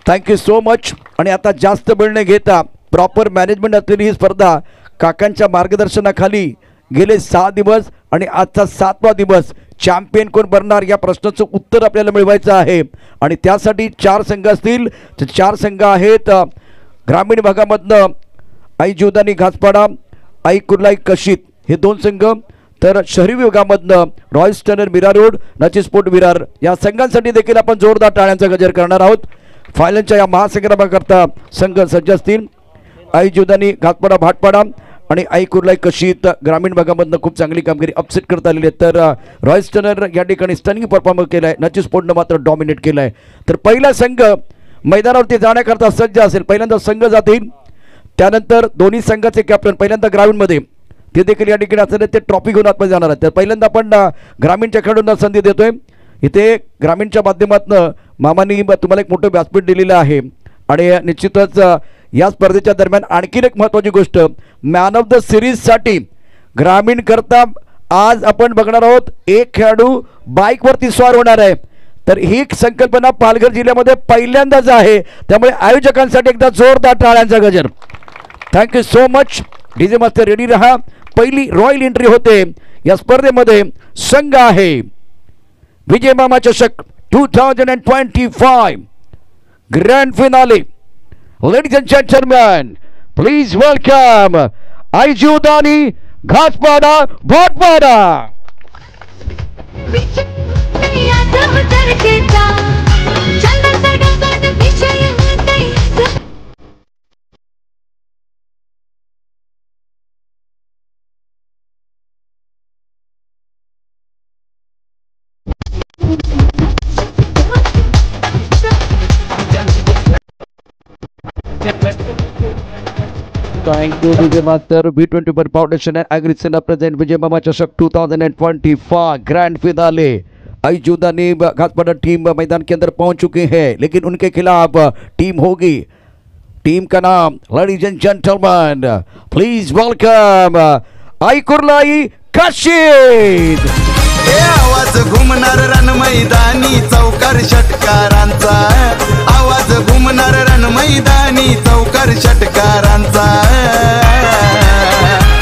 Thank you so much. आणि आता जास्त वेळ न घेता प्रॉपर मॅनेजमेंट असलेली ही स्पर्धा काकांच्या मार्गदर्शनाखाली गेले 6 दिवस आणि आजचा 7वा दिवस चॅम्पियन कोण बनणार या प्रश्नाचं उत्तर आपल्याला मिळवायचं आहे. आणि त्यासाठी 4 संघ असतील. 4 संघ आहेत ग्रामीण भागामधनं आई जीवदानी घासपाडा, आई कुर्लाई कशीत हे 2 संघ, तर शहरी विभागामधनं रॉयल स्टनर मीरा रोड, नची स्पोर्ट विरार या संघांसाठी देखील आपण जोरदार टाळ्यांचा गजर करणार आहोत. फायनलच्या या महासंग्रामाकरता संघ सज्ज असतील. आई जीवदानी घासपाडा भाटपाडा आणि आई कुर्लाई कशीत ग्रामीण भागामधनं खूप चांगली कामगिरी अपसेट करता आलेली आहे. तर रॉयल स्टनर या ठिकाणी स्टनिंग परफॉर्मन्स केला आहे, नची स्पोर्टनं मात्र डॉमिनेट केलं आहे. तर पहिला संघ मैदानावरती जाण्याकरता सज्ज असेल. पहिल्यांदा संघ जातील, त्यानंतर दोन्ही संघाचे कॅप्टन पहिल्यांदा ग्रामीणमध्ये ते देखील या ठिकाणी असलेले ते ट्रॉफी घेऊन आतमध्ये जाणार आहेत. तर पहिल्यांदा आपण ग्रामीणच्या खेळाडूंना संधी देतोय. इथे ग्रामीणच्या माध्यमातून मामांनी तुम्हाला एक मोठं व्यासपीठ दिलेलं आहे आणि निश्चितच या स्पर्धेच्या दरम्यान आणखीन एक महत्त्वाची गोष्ट, मॅन ऑफ द सिरीजसाठी ग्रामीण करता आज आपण बघणार आहोत एक खेळाडू बाईकवरती स्वार होणार आहे. तर ही संकल्पना पालघर जिल्ह्यामध्ये पहिल्यांदाच आहे, त्यामुळे आयोजकांसाठी एकदा जोरदार टाळ्यांचा गजर. Thank you so much. DJ master ready रहा. पहिली रॉयल एंट्री होते या स्पर्धेमध्ये. संघ आहे विजय Mama Chashak 2025 grand finale. Ladies and gentleman, please welcome Aai Jivdani Ghaspada Bhatpada. Thank you DJ Master. B21 Foundation and AgriSena present Vijay Mama Chashak 2025 grand finale. Aai Jivdani Ghaspada team मैदान के अंदर पहुंच चुकी है, लेकिन उनके खिलाफ टीम होगी. टीम का नाम ladies and gentleman please welcome Aai Kurlai Kashit. आवाज घुमणार रण मैदानी चौकार षटकारांचा, आवाज घुमणार रण मैदानी चौकार षटकारांचा.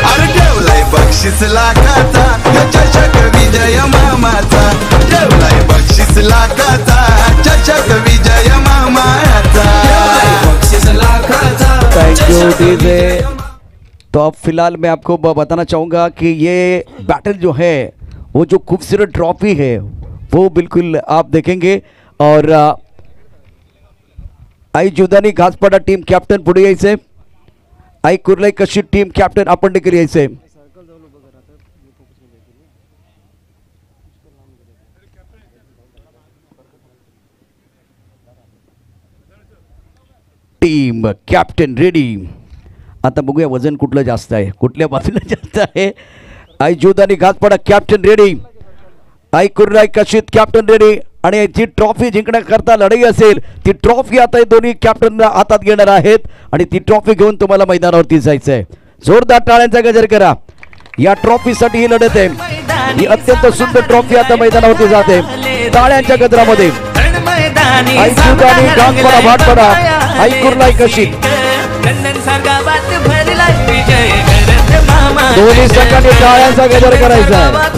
अरे ठेवलाय बक्षीस लाखाचा चषक विजय मामाचा, ठेवलाय बक्षीस लाखाचा चषक विजय मामाचा, बक्षीस लाखाचा. Thank you DJ. तो अब फिलहाल मैं आपको बताना चाहूँगा कि ये बैटल जो है वो जो खूबसूरत ट्रॉफी है वो बिल्कुल आप देखेंगे. और आई जीवदानी घासपाडा टीम कॅप्टन पुढे यायचे, आई कुर्लाई कशी टीम कॅप्टन आपण देखील यायचे. Team captain ready. आता बघूया वजन कुठलं जास्त आहे, कुठल्या बाजूला जास्त आहे. आई जीवदानी घासपाडा कॅप्टन रेडी, आई कुर्लाई कशीत कॅप्टन रेडी. आणि जी ट्रॉफी जिंकण्याकरता लढाई असेल ती ट्रॉफी आता हे दोन्ही कॅप्टन हातात घेणार आहेत आणि ती ट्रॉफी घेऊन तुम्हाला मैदानावरती जायचं आहे. जोरदार टाळ्यांचा गजर करा. या ट्रॉफीसाठी ही लढत आहे. ही अत्यंत सुंदर ट्रॉफी आता मैदानावरती जाते टाळ्यांच्या गजरामध्ये. आई जीवदानी घासपाडा भाटपाडा, आई कुर्लाई कशीत दोन्ही संघांनी टाळ्यांचा गजर करायचा आहे.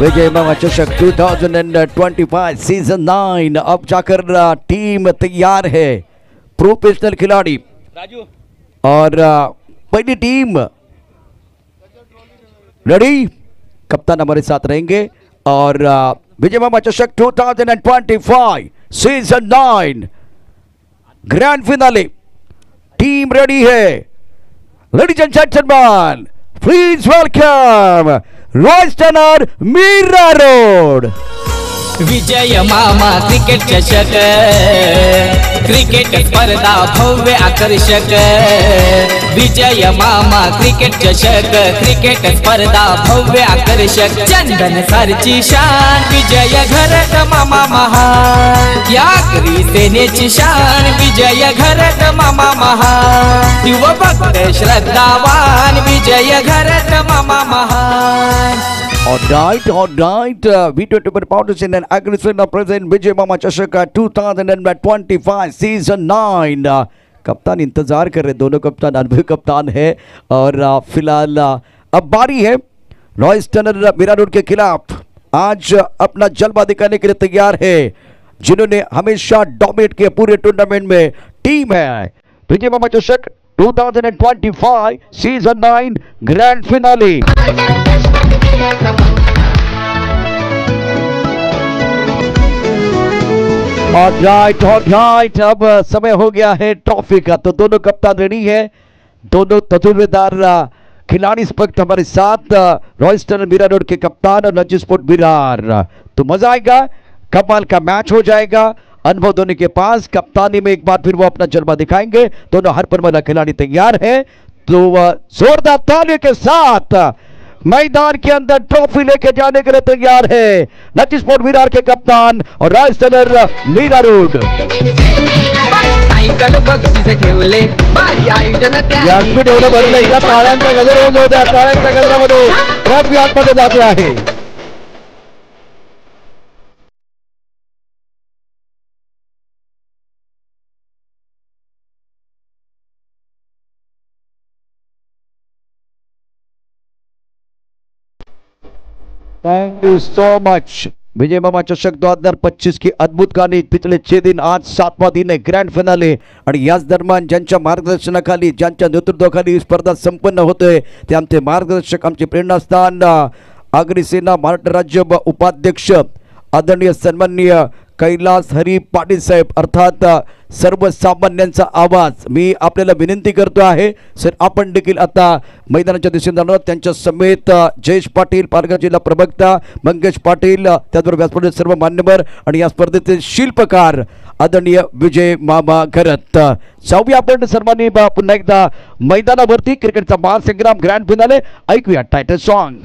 विजय मामा चषक 2025 सीजन 9 अब जाकर टीम तैयार है. प्रोफेशनल खिलाड़ी राजू और पहली टीम रेडी. कप्तान हमारे साथ रहेंगे. और विजय Mama Chashak 2025 season 9 grand finale team ready है. Ladies and gentleman please welcome royal stunner Mira road. Vijay Mama cricket Chashak cricket स्पर्धा भव्य आकर्षक. विजय मामा क्रिकेट चषक क्रिकेट स्पर्धा भव्य आकर्षक. चंदन सरची शान विजय घरत मामा महान. या करी सेनेची शान विजय घरत मामा महान. शिवभक्त श्रद्धावान विजय घरत मामा महान. All right. V20 Foundation and Agriculture present Vijay Mama Chashaka 2025 Season 9. कप्तान इंतजार कर रहे, दोनों कप्तान अनुभवी कप्तान है और फिलहाल अब बारी है रॉयस टनर मीरा रोड के खिलाफ आज अपना जलवा दिखाने के लिए तैयार है, जिन्होंने हमेशा डोमिनेट किया पूरे टूर्नामेंट में। टीम है विजय Mama Chashak 2025 season 9 grand finale. Alright, अब समय हो गया है ट्रॉफी का, तो दोनों कप्तान रेडी है, दोनों तजुर्बेदार खिलाड़ी इस वक्त हमारे साथ, रॉयस टनर मीरा रोड के कप्तान और रणजी स्पोर्ट बिरार। तो मजा आएगा, कमाल का मैच हो जाएगा। अनुभव दोनों के पास, कप्तानी में एक बार फिर वो अपना जलवा दिखाएंगे। दोनों हर परमला खिलाड़ी तैयार है, तो जोरदार तालियों के साथ मैदान के अंदर ट्रॉफी लेके जाने के लिए तैयार है रणजी स्पोर्ट बिरार के कप्तान और रॉयस टनर मीरा रोड। व्यासपीठ एवढं भरलंय का टाळ्यांचा गजर होऊन जाऊ द्या, टाळ्यांच्या गजरामध्ये ट्रॉफी आतमध्ये जाते आहे। Thank you so much. Vijay Mama Chashak 2025 की अद्भुत कहाणी, पिछले 6 दिन, आज 7वां दिन आहे ग्रँड फिनाले, आणि याच दरम्यान ज्यांच्या मार्गदर्शनाखाली, ज्यांच्या नेतृत्वाखाली ही स्पर्धा संपन्न होते ते आमचे मार्गदर्शक, आमचे प्रेरणास्थान, अग्निसेना महाराष्ट्र राज्य उपाध्यक्ष आदरणीय सन्माननीय कैलास हरी पाटील साहेब, अर्थात सर्वसामान्यांचा आवाज। मी आपल्याला विनंती करतो आहे सर, आपण देखील आता मैदानाच्या दिशेने जाणार आहोत। त्यांच्या समेत जयेश पाटील पालघर जिल्हा प्रवक्ता, मंगेश पाटील, त्याचबरोबर व्यासपीठाचे सर्व मान्यवर आणि या स्पर्धेचे शिल्पकार आदरणीय विजय मामा घरत। जाऊया आपण सर्वांनी पुन्हा एकदा मैदानावरती क्रिकेटचा महासंग्राम ग्रँड फिनाले ऐकूया टायटल सॉन्ग।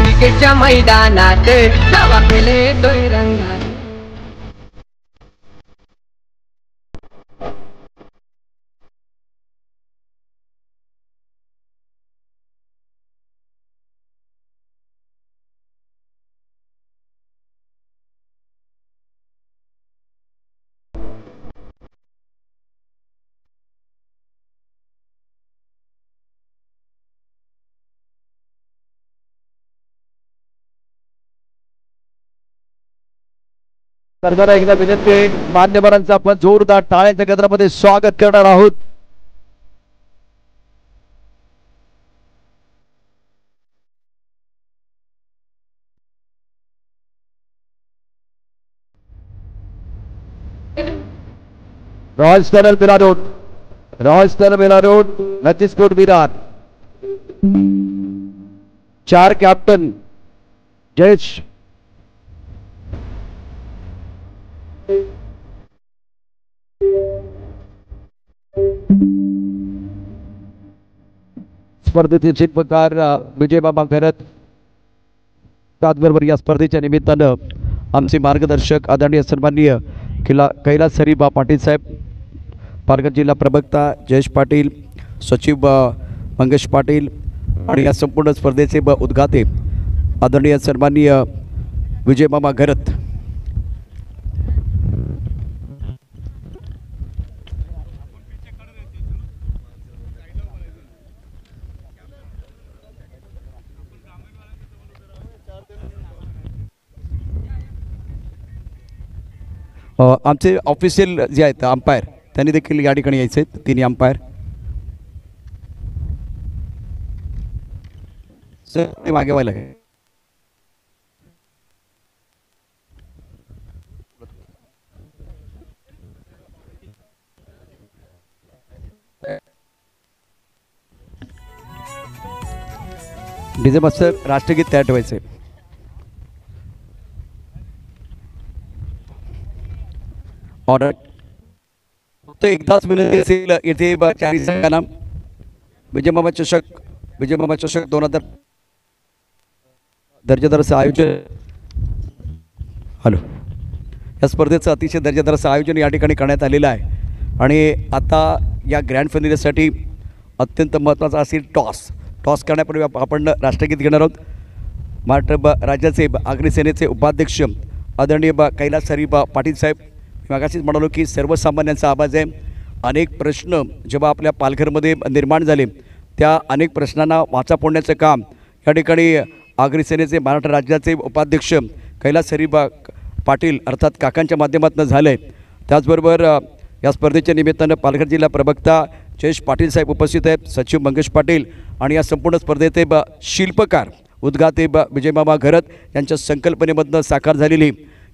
क्रिकेटच्या मैदानात धावा खेळतोय रंगात, जरा एकदा विनंती, मान्यवरांचं आपण जोरदार टाळ्यांच्या गजरामध्ये स्वागत करणार आहोत। Royal stunner Mira road, royal stunner Mira road, Ranji sport Virar, 4 captain Jayesh स्पर्धेतील शिल्पकार विजय बाबा घरत, त्याचबरोबर या स्पर्धेच्या निमित्तानं आमचे मार्गदर्शक आदरणीय सन्माननीय कैलास हरीबा पाटील साहेब, पालघर जिल्हा प्रवक्ता जयेश पाटील, सचिव मंगेश पाटील आणि या संपूर्ण स्पर्धेचे उद्घाटे आदरणीय सन्माननीय विजय मामा घरत। आमचे ऑफिशियल जे आहेत अंपायर, त्यांनी देखील या ठिकाणी यायचे आहेत, तिन्ही अंपायर। सर मागे व्हायला आहे, डीजे मास्टर राष्ट्रगीत तयार ठेवायचे। ऑर्डर फक्त एकदाच विनंती असेल, येथे चारी संघांना विजय मामा चषक 2000 दर्जेदार असं आयोजन, हॅलो, या स्पर्धेचं अतिशय दर्जेदार असं आयोजन या ठिकाणी करण्यात आलेलं आहे। आणि आता या ग्रँड फिनालेसाठी अत्यंत महत्त्वाचा असेल टॉस करण्यापूर्वी आपण राष्ट्रगीत घेणार आहोत। महाराष्ट्र राज्याचे आगरी सेनेचे उपाध्यक्ष आदरणीय कैलास हरी पाटील साहेब. मागाशीच म्हणालो की सर्वसामान्यांचा आवाज आहे. अनेक प्रश्न जेव्हा आपल्या पालघरमध्ये निर्माण झाले त्या अनेक प्रश्नांना वाचा फोडण्याचं काम या ठिकाणी आगरी सेनेचे महाराष्ट्र राज्याचे उपाध्यक्ष कैलास हरी पाटील अर्थात काकांच्या माध्यमातून झालं आहे. त्याचबरोबर या स्पर्धेच्या निमित्तानं पालघर जिल्हा प्रवक्ता जयेश पाटील साहेब उपस्थित आहेत, सचिव मंगेश पाटील आणि या संपूर्ण स्पर्धेचे शिल्पकार उद्घाते विजयमामा घरत यांच्या संकल्पनेमधनं साकार झालेली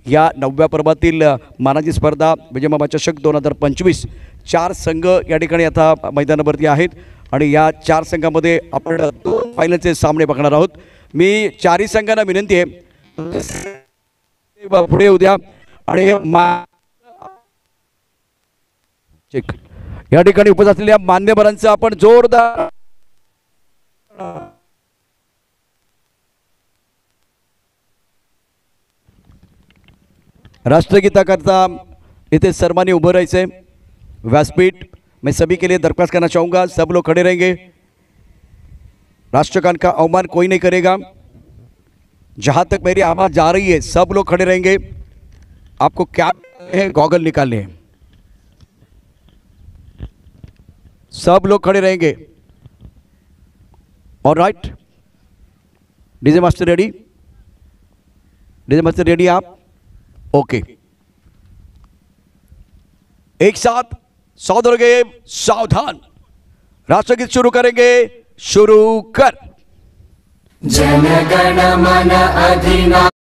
या 9व्या पर्वातील मानाची स्पर्धा विजयमामा चषक 2025. 4 संघ या ठिकाणी आता मैदानावरती आहेत आणि या 4 संघामध्ये आपण 2 फायनलचे सामने बघणार आहोत. मी 4ही संघांना विनंती आहे पुढे येऊ द्या आणि या ठिकाणी उपस्थित असलेल्या मान्यवरांचं आपण जोरदार राष्ट्रगीताकरता इथे सर्वांनी उभं राहायचंय. व्यासपीठ मैं सभी के लिए दरख्वास्त करना चाहूँगा, सब लोग खड़े रहेंगे. राष्ट्रगान का अवमान कोई नहीं करेगा. जहाँ तक मेरी आवाज़ जा रही है सब लोग खड़े रहेंगे. आपको क्या है, गॉगल निकालने हैं. सब लोग खड़े रहेंगे. Alright, DJ master ready? DJ master ready आप? ओके. एक साथ सावधान रहिए, सावधान. राष्ट्रगीत शुरू करेंगे. शुरू कर. जन गण मन अधिनायक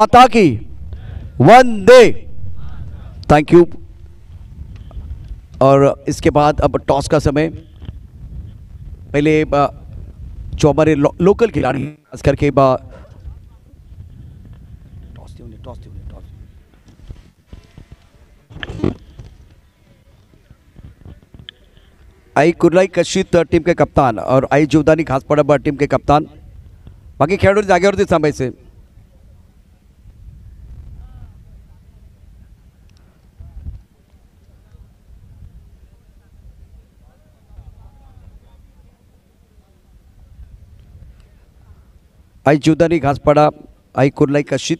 माता की वंदे. Thank you. और इसके बाद अब टॉस का समय. पहले जो हमारे लोकल खिलाड़ी खास करके टॉस आई कुर्लाई कशित टीम के कप्तान और आई जीवदानी घासपाडा टीम के कप्तान. बाकी खेळाडू जागेवरती थांबायचे. आई जीवदानी घासपाडा, आई कुर्लाई कशित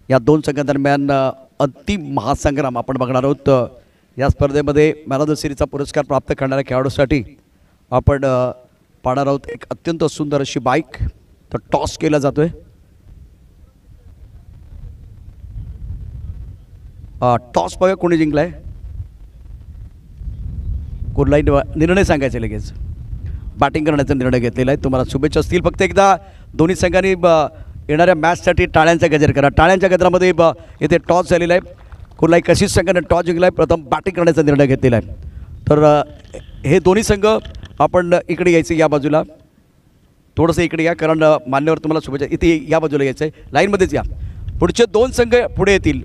या 2 संघांदरम्यान अंतिम महासंग्राम आपण बघणार आहोत. या स्पर्धेमध्ये मॅन ऑफ द सिरीजचा पुरस्कार प्राप्त करणाऱ्या खेळाडूसाठी आपण पाहणार आहोत एक अत्यंत सुंदर अशी बाईक. तर टॉस केला जातोय. टॉस बघा कोणी जिंकलाय. कुर्लाई निर्णय सांगायचे लगेच. बॅटिंग करण्याचा निर्णय घेतलेला आहे. तुम्हाला शुभेच्छा असतील. फक्त एकदा दोन्ही संघांनी येणाऱ्या मॅचसाठी टाळ्यांचा गजर करा. टाळ्यांच्या गजरामध्ये इथे टॉस झालेला आहे. कुर्लाई कशित संघाने टॉस जिंकला आहे. प्रथम बॅटिंग करण्याचा निर्णय घेतलेला आहे. तर हे दोन्ही संघ आपण इकडे यायचं, या बाजूला थोडंसं इकडे या, कारण मान्यवर तुम्हाला शुभेच्छा. इथे या बाजूला यायचं आहे, लाईनमध्येच या. पुढचे 2 संघ पुढे येतील,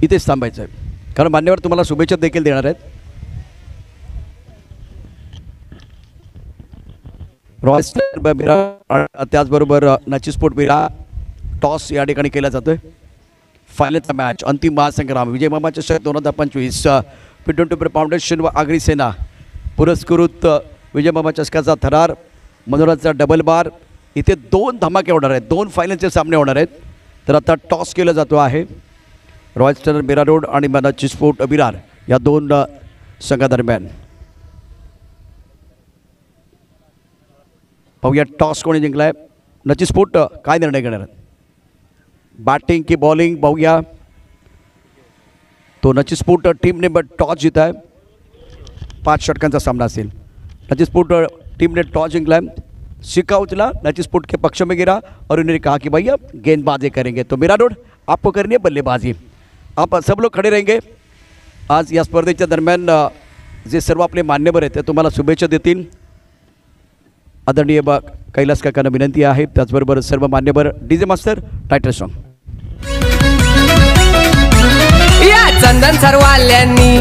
इथेच थांबायचं आहे, कारण मान्यवर तुम्हाला शुभेच्छा देखील देणार आहेत. रॉयस्टर बिरा त्याचबरोबर नचिस्पोर्ट बिरा. टॉस या ठिकाणी केला जातोय. फायनलचा मॅच, अंतिम महासंग्राम विजयमामा चषक 2025 P20 फाउंडेशन व आगरी सेना पुरस्कृत विजयमामा चषकाचा थरार, मनोरंजनाचा डबल बार. इथे 2 धमाके होणार आहेत, 2 फायनलचे सामने होणार आहेत. तर आता टॉस केला जातो आहे रॉयस्टर बिरा रोड आणि नचिस्पोर्ट बिरार या 2 संघादरम्यान. पाहूया टॉस कोणी जिंकलाय. नची स्फोट काय निर्णय घेणार आहेत, बॅटिंग की बॉलिंग पाहूया. तो नची स्फोट टीमने टॉस जिंकलाय. 5 षटकांचा सामना असेल. नची स्फोट टीम ने टॉस जिंकला है. सिक्का उछला, नची स्फोट के पक्ष में गिरा और उन्होंने कहा कि भैया गेंदबाजी करेंगे. तो मेरा रोड आपको करनी है बल्लेबाजी. आप सब लोग खड़े रहेंगे. आज या स्पर्धेच्या दरम्यान जे सर्व आपले मान्यवर आहेत ते तुम्हाला शुभेच्छा देतील. आदरणीय कैलास काकांना विनंती आहे, त्याचबरोबर सर्व मान्यवर. DJ master title song. या चंदन सर्वाल्यांनी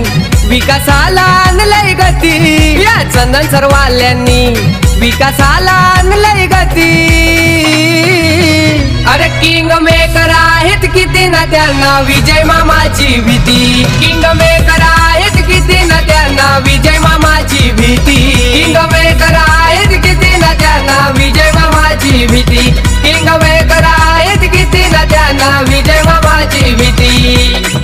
विकासाला आणलंय गती. या चंदन सर्वाल्यांनी विकासाला आणलंय गती. अरे किंग मेकर आहेत किती ना त्यांना विजय मामाची भीती. किंग मेकर आहेत किती ना त्यांना विजय मामाची भीती. किंग मेकर आहेत किती ना त्यांना विजय मामाची भीती. किंग मेकर आहेत किती ना त्यांना विजय मामाची भीती.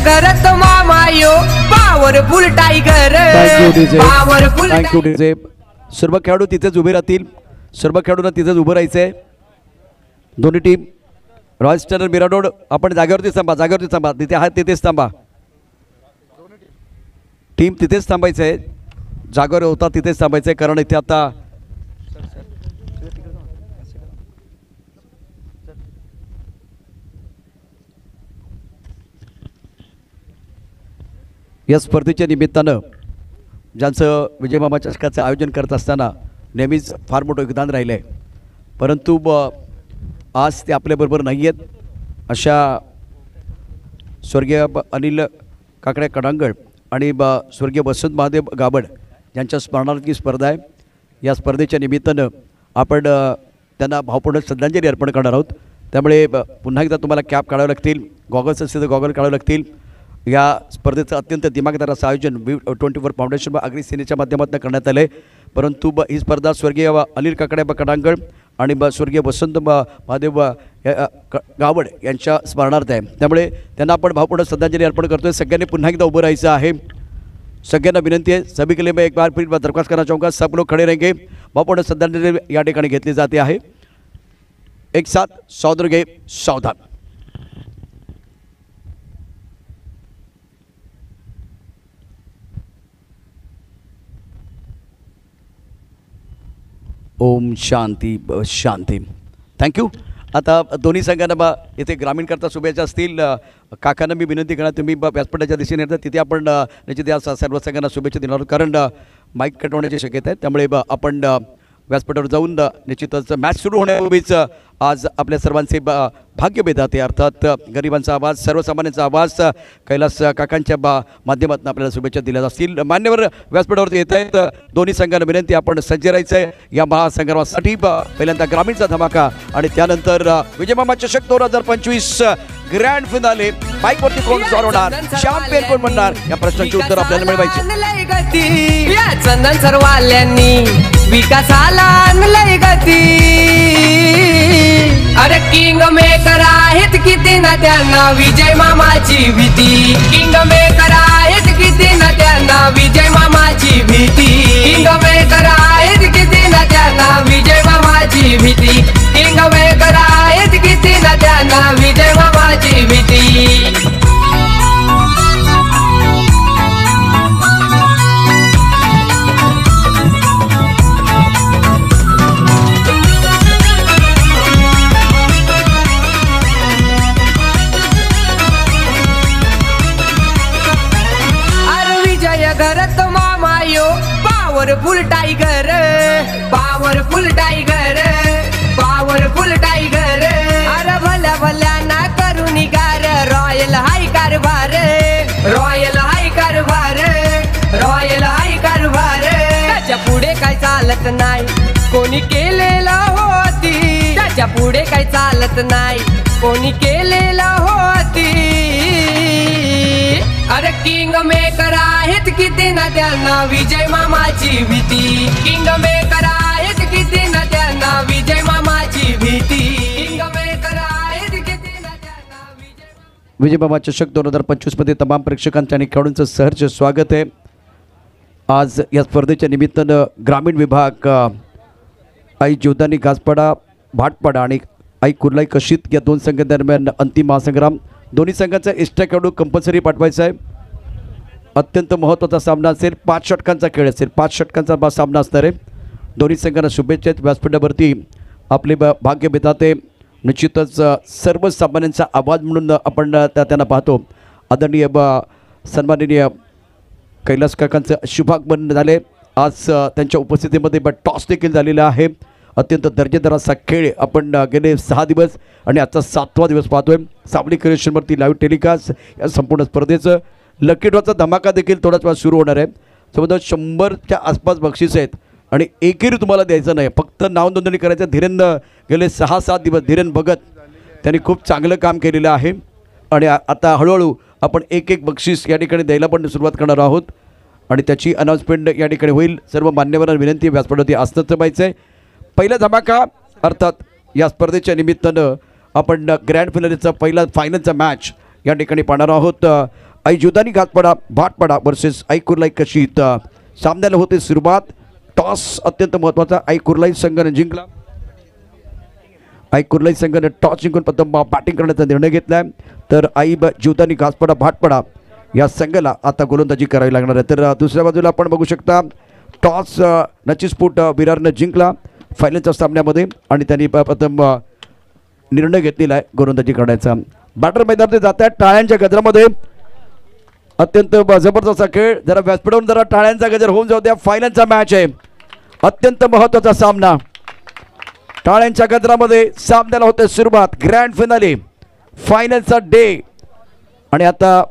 घरात मामायो powerful tiger. Powerful. Thank you DJ. सर्व खेळाडू तिथेच उभे राहतील. सर्व खेळाडूंना तिथेच उभं राहायचं आहे. दोन्ही टीम. रॉयल स्टॅनर मिराडोड आपण जागेवरतीच थांबा, जागेवरतीच थांबा. तिथे आहात तिथेच थांबा. टीम तिथेच थांबायचं आहे. जागेवर होता तिथेच थांबायचं आहे, कारण इथे आता या स्पर्धेच्या निमित्तानं ज्यांचं विजय मामा चषकाचं आयोजन करत असताना नेहमीच फार मोठं योगदान राहिलं आहे, परंतु आज ते आपल्याबरोबर नाही आहेत. अशा स्वर्गीय अनिल काकडे कडांगड आणि स्वर्गीय वसंत महादेव गाबड यांच्या स्मरणार्थी स्पर्धा आहे. या स्पर्धेच्या निमित्तानं आपण त्यांना भावपूर्ण श्रद्धांजली अर्पण करणार आहोत. त्यामुळे पुन्हा एकदा तुम्हाला कॅप काढावे लागतील, गॉगल्स असतील तर गॉगल काढावे लागतील. या स्पर्धेचं अत्यंत दिमागदार असं आयोजन V24 फाउंडेशन आगरी सेनेच्या माध्यमातून करण्यात आलं आहे. परंतु ही स्पर्धा स्वर्गीय अनिल काकडे कडांगड आणि स्वर्गीय वसंत महादेव गावड यांच्या स्मरणार्थ आहे. त्यामुळे त्यांना आपण भावपूर्ण श्रद्धांजली अर्पण करतोय. सगळ्यांनी पुन्हा एकदा उभं राहायचं आहे. सगळ्यांना विनंती आहे. सभी के लिए मैं एक बार फिर दरख्वास्त करना चाहूँगा, सब लोग खड़े रहेंगे. भावपूर्ण श्रद्धांजली या ठिकाणी घेतली जाते आहे. एक साथ सावधान घे, सावधान. ओम शांती शांती. थँक्यू. आता दोन्ही संघांना इथे ग्रामीण करता शुभेच्छा असतील. काकांना मी विनंती करणार, तुम्ही व्यासपीठाच्या दिशेने येतात तिथे आपण निश्चित या सर्व संघांना शुभेच्छा देणार आहोत, कारण माईक कटवण्याची शक्यता आहे. त्यामुळे आपण व्यासपीठावर जाऊन निश्चितच मॅच सुरू होण्यापूर्वीच आज आपल्या सर्वांचे भाग्य बेदाते, अर्थात गरिबांचा आवाज, सर्वसामान्यांचा आवाज कैलास काकांच्या माध्यमातून आपल्याला शुभेच्छा दिल्या जातील. मान्यवर व्यासपीठावरती येत आहेत. दोन्ही संघांना विनंती, आपण सज्ज राहायचं आहे या महासंग्रामासाठी. पहिल्यांदा ग्रामीणचा धमाका आणि त्यानंतर विजयमामा चषक 2025 ग्रँड फिनाले. बाईकवरती कोण जोरवणार, चॅम्पियन कोण बनणार, या प्रश्नांची उत्तर आपल्याला मिळवायची. या चंदन सर्वाल्यांनी विकासाला आणलंय गती. अरे किंग मेकर आहेत किती ना त्यांना विजय मामाची भीती. किंग मेकर आहेत किती ना त्यांना विजय मामाची भीती. किंग मेकर आहेत किती ना त्यांना विजय मामाची भीती. किंग मेकर आहेत किती ना त्यांना विजय मामाची भीती. घरात मामायो powerful tiger. Powerful tiger. Powerful tiger. अरे भल्या भल्या ना करू निगार. रॉयल हाय कारभार. रॉयल हाय कारभार. रॉयल हाय कारभार. त्याच्या पुढे काय चालत नाही, कोणी केलेला होती. त्याच्या पुढे काय चालत नाही, कोणी केलेला होती. अरे किंग मेकर आहेत किती ना त्यांना विजय मामाची भीती किंग मेकर आहेत किती ना त्यांना विजय मामाची भीती किंग मेकर आहेत किती ना त्यांना विजय मामा चषक 2025 मध्ये तमाम प्रेक्षकांचं आणि खेळाडूंचं सहर्ष स्वागत आहे। आज या स्पर्धेच्या निमित्तानं ग्रामीण विभाग आई जीवदानी घासपाडा भाटपाडा आणि आई कुर्लाई कशीत या दोन संघांदरम्यान अंतिम महासंग्राम। दोन्ही संघांचा एक्स्ट्रा खेळाडू कंपल्सरी पाठवायचा आहे। अत्यंत महत्त्वाचा सामना असेल, 5 षटकांचा खेळ असेल, 5 षटकांचा सामना असणार आहे। दोन्ही संघांना शुभेच्छा आहेत। व्यासपीठावरती आपले भाग्य विधाते निश्चितच सर्व सामान्यांचा आवाज म्हणून आपण त्यांना पाहतो। आदरणीय सन्माननीय कैलास काकांचं शुभागमन झाले। आज त्यांच्या उपस्थितीमध्ये टॉस देखील झालेला आहे। अत्यंत दर्जेदार असा खेळ आपण गेले 6 दिवस आणि आजचा 7वा दिवस पाहतोय। सावली क्रिएशनवरती लाईव्ह टेलिकास्ट या संपूर्ण स्पर्धेचं लकी ड्रॉचा धमाका देखील थोड्याच वेळात सुरू होणार आहे। समजा 100च्या आसपास बक्षीस आहेत आणि एकही तुम्हाला द्यायचं नाही, फक्त नाव नोंदणी करायचं। धीरेन गेले 6-7 दिवस धीरेन भगत त्यांनी खूप चांगलं काम केलेलं आहे आणि आता हळूहळू आपण एक बक्षीस या ठिकाणी द्यायला पण सुरुवात करणार आहोत आणि त्याची अनाउन्समेंट या ठिकाणी होईल। सर्व मान्यवरांना विनंती व्यासपीठावरती असणं पाहिजे आहे। पहिला धमाका अर्थात या स्पर्धेच्या निमित्तानं आपण ग्रँड फिनालेचा पहिला फायनलचा मॅच या ठिकाणी पाहणार आहोत। आई जीवदानी घासपाडा भाटपाडा वर्सेस आई कुर्लाई कशीत सामन्याला होते सुरुवात। टॉस अत्यंत महत्त्वाचा आई कुर्लाई संघाने जिंकला। आई कुर्लाई संघाने टॉस जिंकून प्रथम बॅटिंग करण्याचा निर्णय घेतला आहे, तर आई जीवदानी घासपाडा भाटपाडा या संघाला आता गोलंदाजी करावी लागणार आहे। तर दुसऱ्या बाजूला आपण बघू शकता टॉस नचिस्फोट विरारनं जिंकला फायनलच्या सामन्यामध्ये आणि त्यांनी प्रथम निर्णय घेतलेला आहे गोलंदाजी करण्याचा। बॅटर मैदानात जात आहेत टाळ्यांच्या गजरामध्ये। अत्यंत जबरदस्त खेळ, जरा व्यासपीठावरून जरा टाळ्यांचा गजर होऊन जाऊ द्या। फायनलचा मॅच आहे, अत्यंत महत्त्वाचा सामना। टाळ्यांच्या गजरामध्ये सामन्याला होते सुरुवात। ग्रँड फिनाले फायनलचा डे आणि आता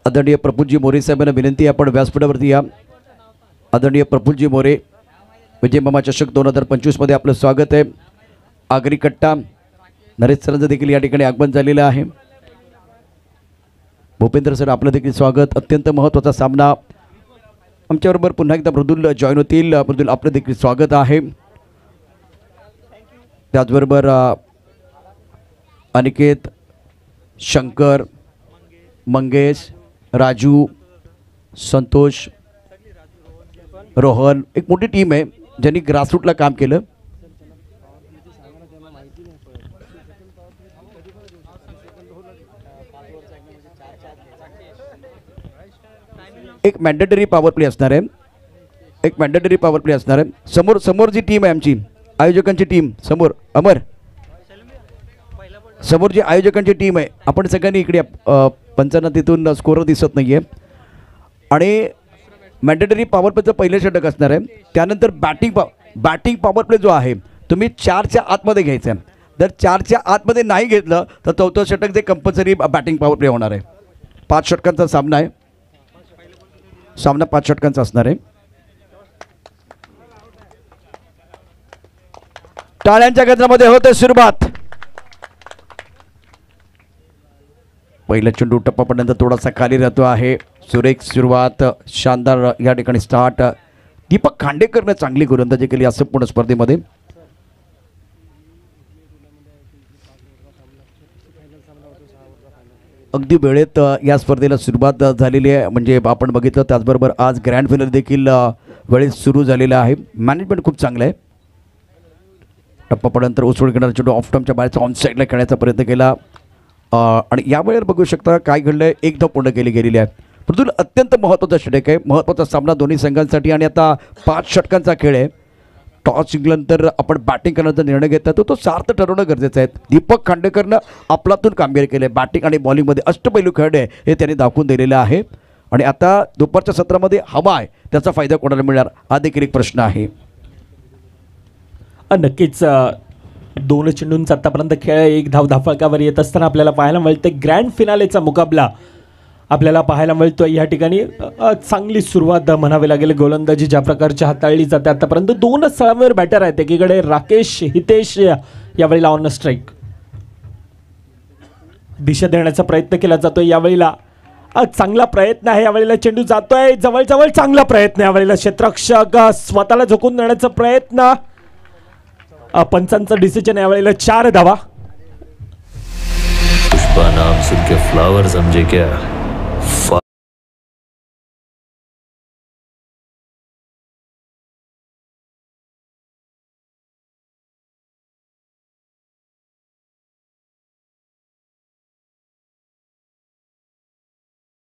आदरणीय प्रफुल्लजी मोरे साहेबांना विनंती आहे आपण व्यासपीठावरती या। आदरणीय प्रफुल्लजी मोरे, विजय मामा चषक 2025 मध्ये आपलं स्वागत आहे। आगरी कट्टा नरेश सरांचं देखील या ठिकाणी आगमन झालेलं आहे। भूपेंद्र सर आपलं देखील स्वागत। अत्यंत महत्त्वाचा सामना। आमच्याबरोबर पुन्हा एकदा मृदुल जॉईन होतील। मृदुल आपलं देखील स्वागत आहे। त्याचबरोबर अनिकेत, शंकर, मंगेश, राजू, संतोष, रोहन, एक मोठी टीम आहे ज्यांनी ग्रासरूटला काम केलं। एक मॅन्डेटरी पॉवर प्ले असणार आहे, एक मॅन्डेटरी पॉवर प्ले असणार आहे। समोर समोर जी टीम आहे आमची आयोजकांची टीम, समोर अमर, समोर जी आयोजकांची टीम आहे आपण सगळ्यांनी इकडे पंचांना तिथून स्कोर दिसत नाही आहे आणि मॅन्डेटरी पॉवर प्लेचं पहिलं षटक असणार आहे। त्यानंतर बॅटिंग पॉवर प्ले जो आहे तुम्ही 4च्या आतमध्ये घ्यायचं आहे। जर 4च्या आतमध्ये नाही घेतलं तर 4थं षटक जे कंपल्सरी बॅटिंग पॉवर प्ले होणार आहे। 5 षटकांचा सामना आहे, सामना 5 षटकांचा असणार आहे। टाळ्यांच्या गजरामध्ये होते सुरुवात। पहिला चेंडू टप्पा पडल्यानंतर थोडासा खाली राहतो आहे। सुरेख सुरुवात, शानदार या ठिकाणी स्टार्ट। दीपक खांडेकरने चांगली गोलंदाजी केली या संपूर्ण स्पर्धेमध्ये। अगदी वेळेत या स्पर्धेला सुरुवात झालेली आहे, म्हणजे आपण बघितलं। त्याचबरोबर आज ग्रँड फायनल देखील वेळेत सुरू झालेला आहे। मॅनेजमेंट खूप चांगलं आहे। टप्पा पडल्यानंतर उसळ घेणारा चेंडू ऑफ टर्मच्या बाहेरचा ऑन साईडला खेळण्याचा प्रयत्न केला आणि यावेळेला बघू शकता काय घडलंय, एकदा पूर्ण केली गेलेली आहे। परंतु अत्यंत महत्त्वाचा षटक आहे, महत्त्वाचा सामना दोन्ही संघांसाठी आणि आता 5 षटकांचा खेळ आहे। टॉस जिंकल्यानंतर आपण बॅटिंग करण्याचा निर्णय घेतला तो सार्थ ठरवणं गरजेचं आहे। दीपक खांडेकरनं आपलातून कामगिरी केली आहे। बॅटिंग आणि बॉलिंगमध्ये अष्टपैलू खेळणे हे त्यांनी दाखवून दिलेलं आहे आणि आता दुपारच्या सत्रामध्ये हवा आहे त्याचा फायदा कोणाला मिळणार हा देखील एक प्रश्न आहे। नक्कीच 2 चेंडूंचा आतापर्यंत खेळ 1 धाव धाफळकावर येत असताना आपल्याला पाहायला मिळते ग्रँड फिनालेचा मुकाबला आपल्याला पाहायला मिळतो। या ठिकाणी चांगली सुरुवात म्हणावी लागेल। गोलंदाजी ज्या प्रकारची हाताळली जाते आतापर्यंत 2 स्थळांवर बॅटर आहेत। एकीकडे राकेश, हितेश यावेळेला ऑन स्ट्राईक। दिशा देण्याचा प्रयत्न केला जातोय यावेळेला. चांगला प्रयत्न आहे यावेळेला. चेंडू जातोय जवळ जवळ. चांगला प्रयत्न यावेळेला. क्षेत्ररक्षक स्वतःला झोकून देण्याचा प्रयत्न. पंचांचं डिसिजन यावेळेला 4 धावा. पुष्पा नाम सुन के फ्लावर समझे क्या?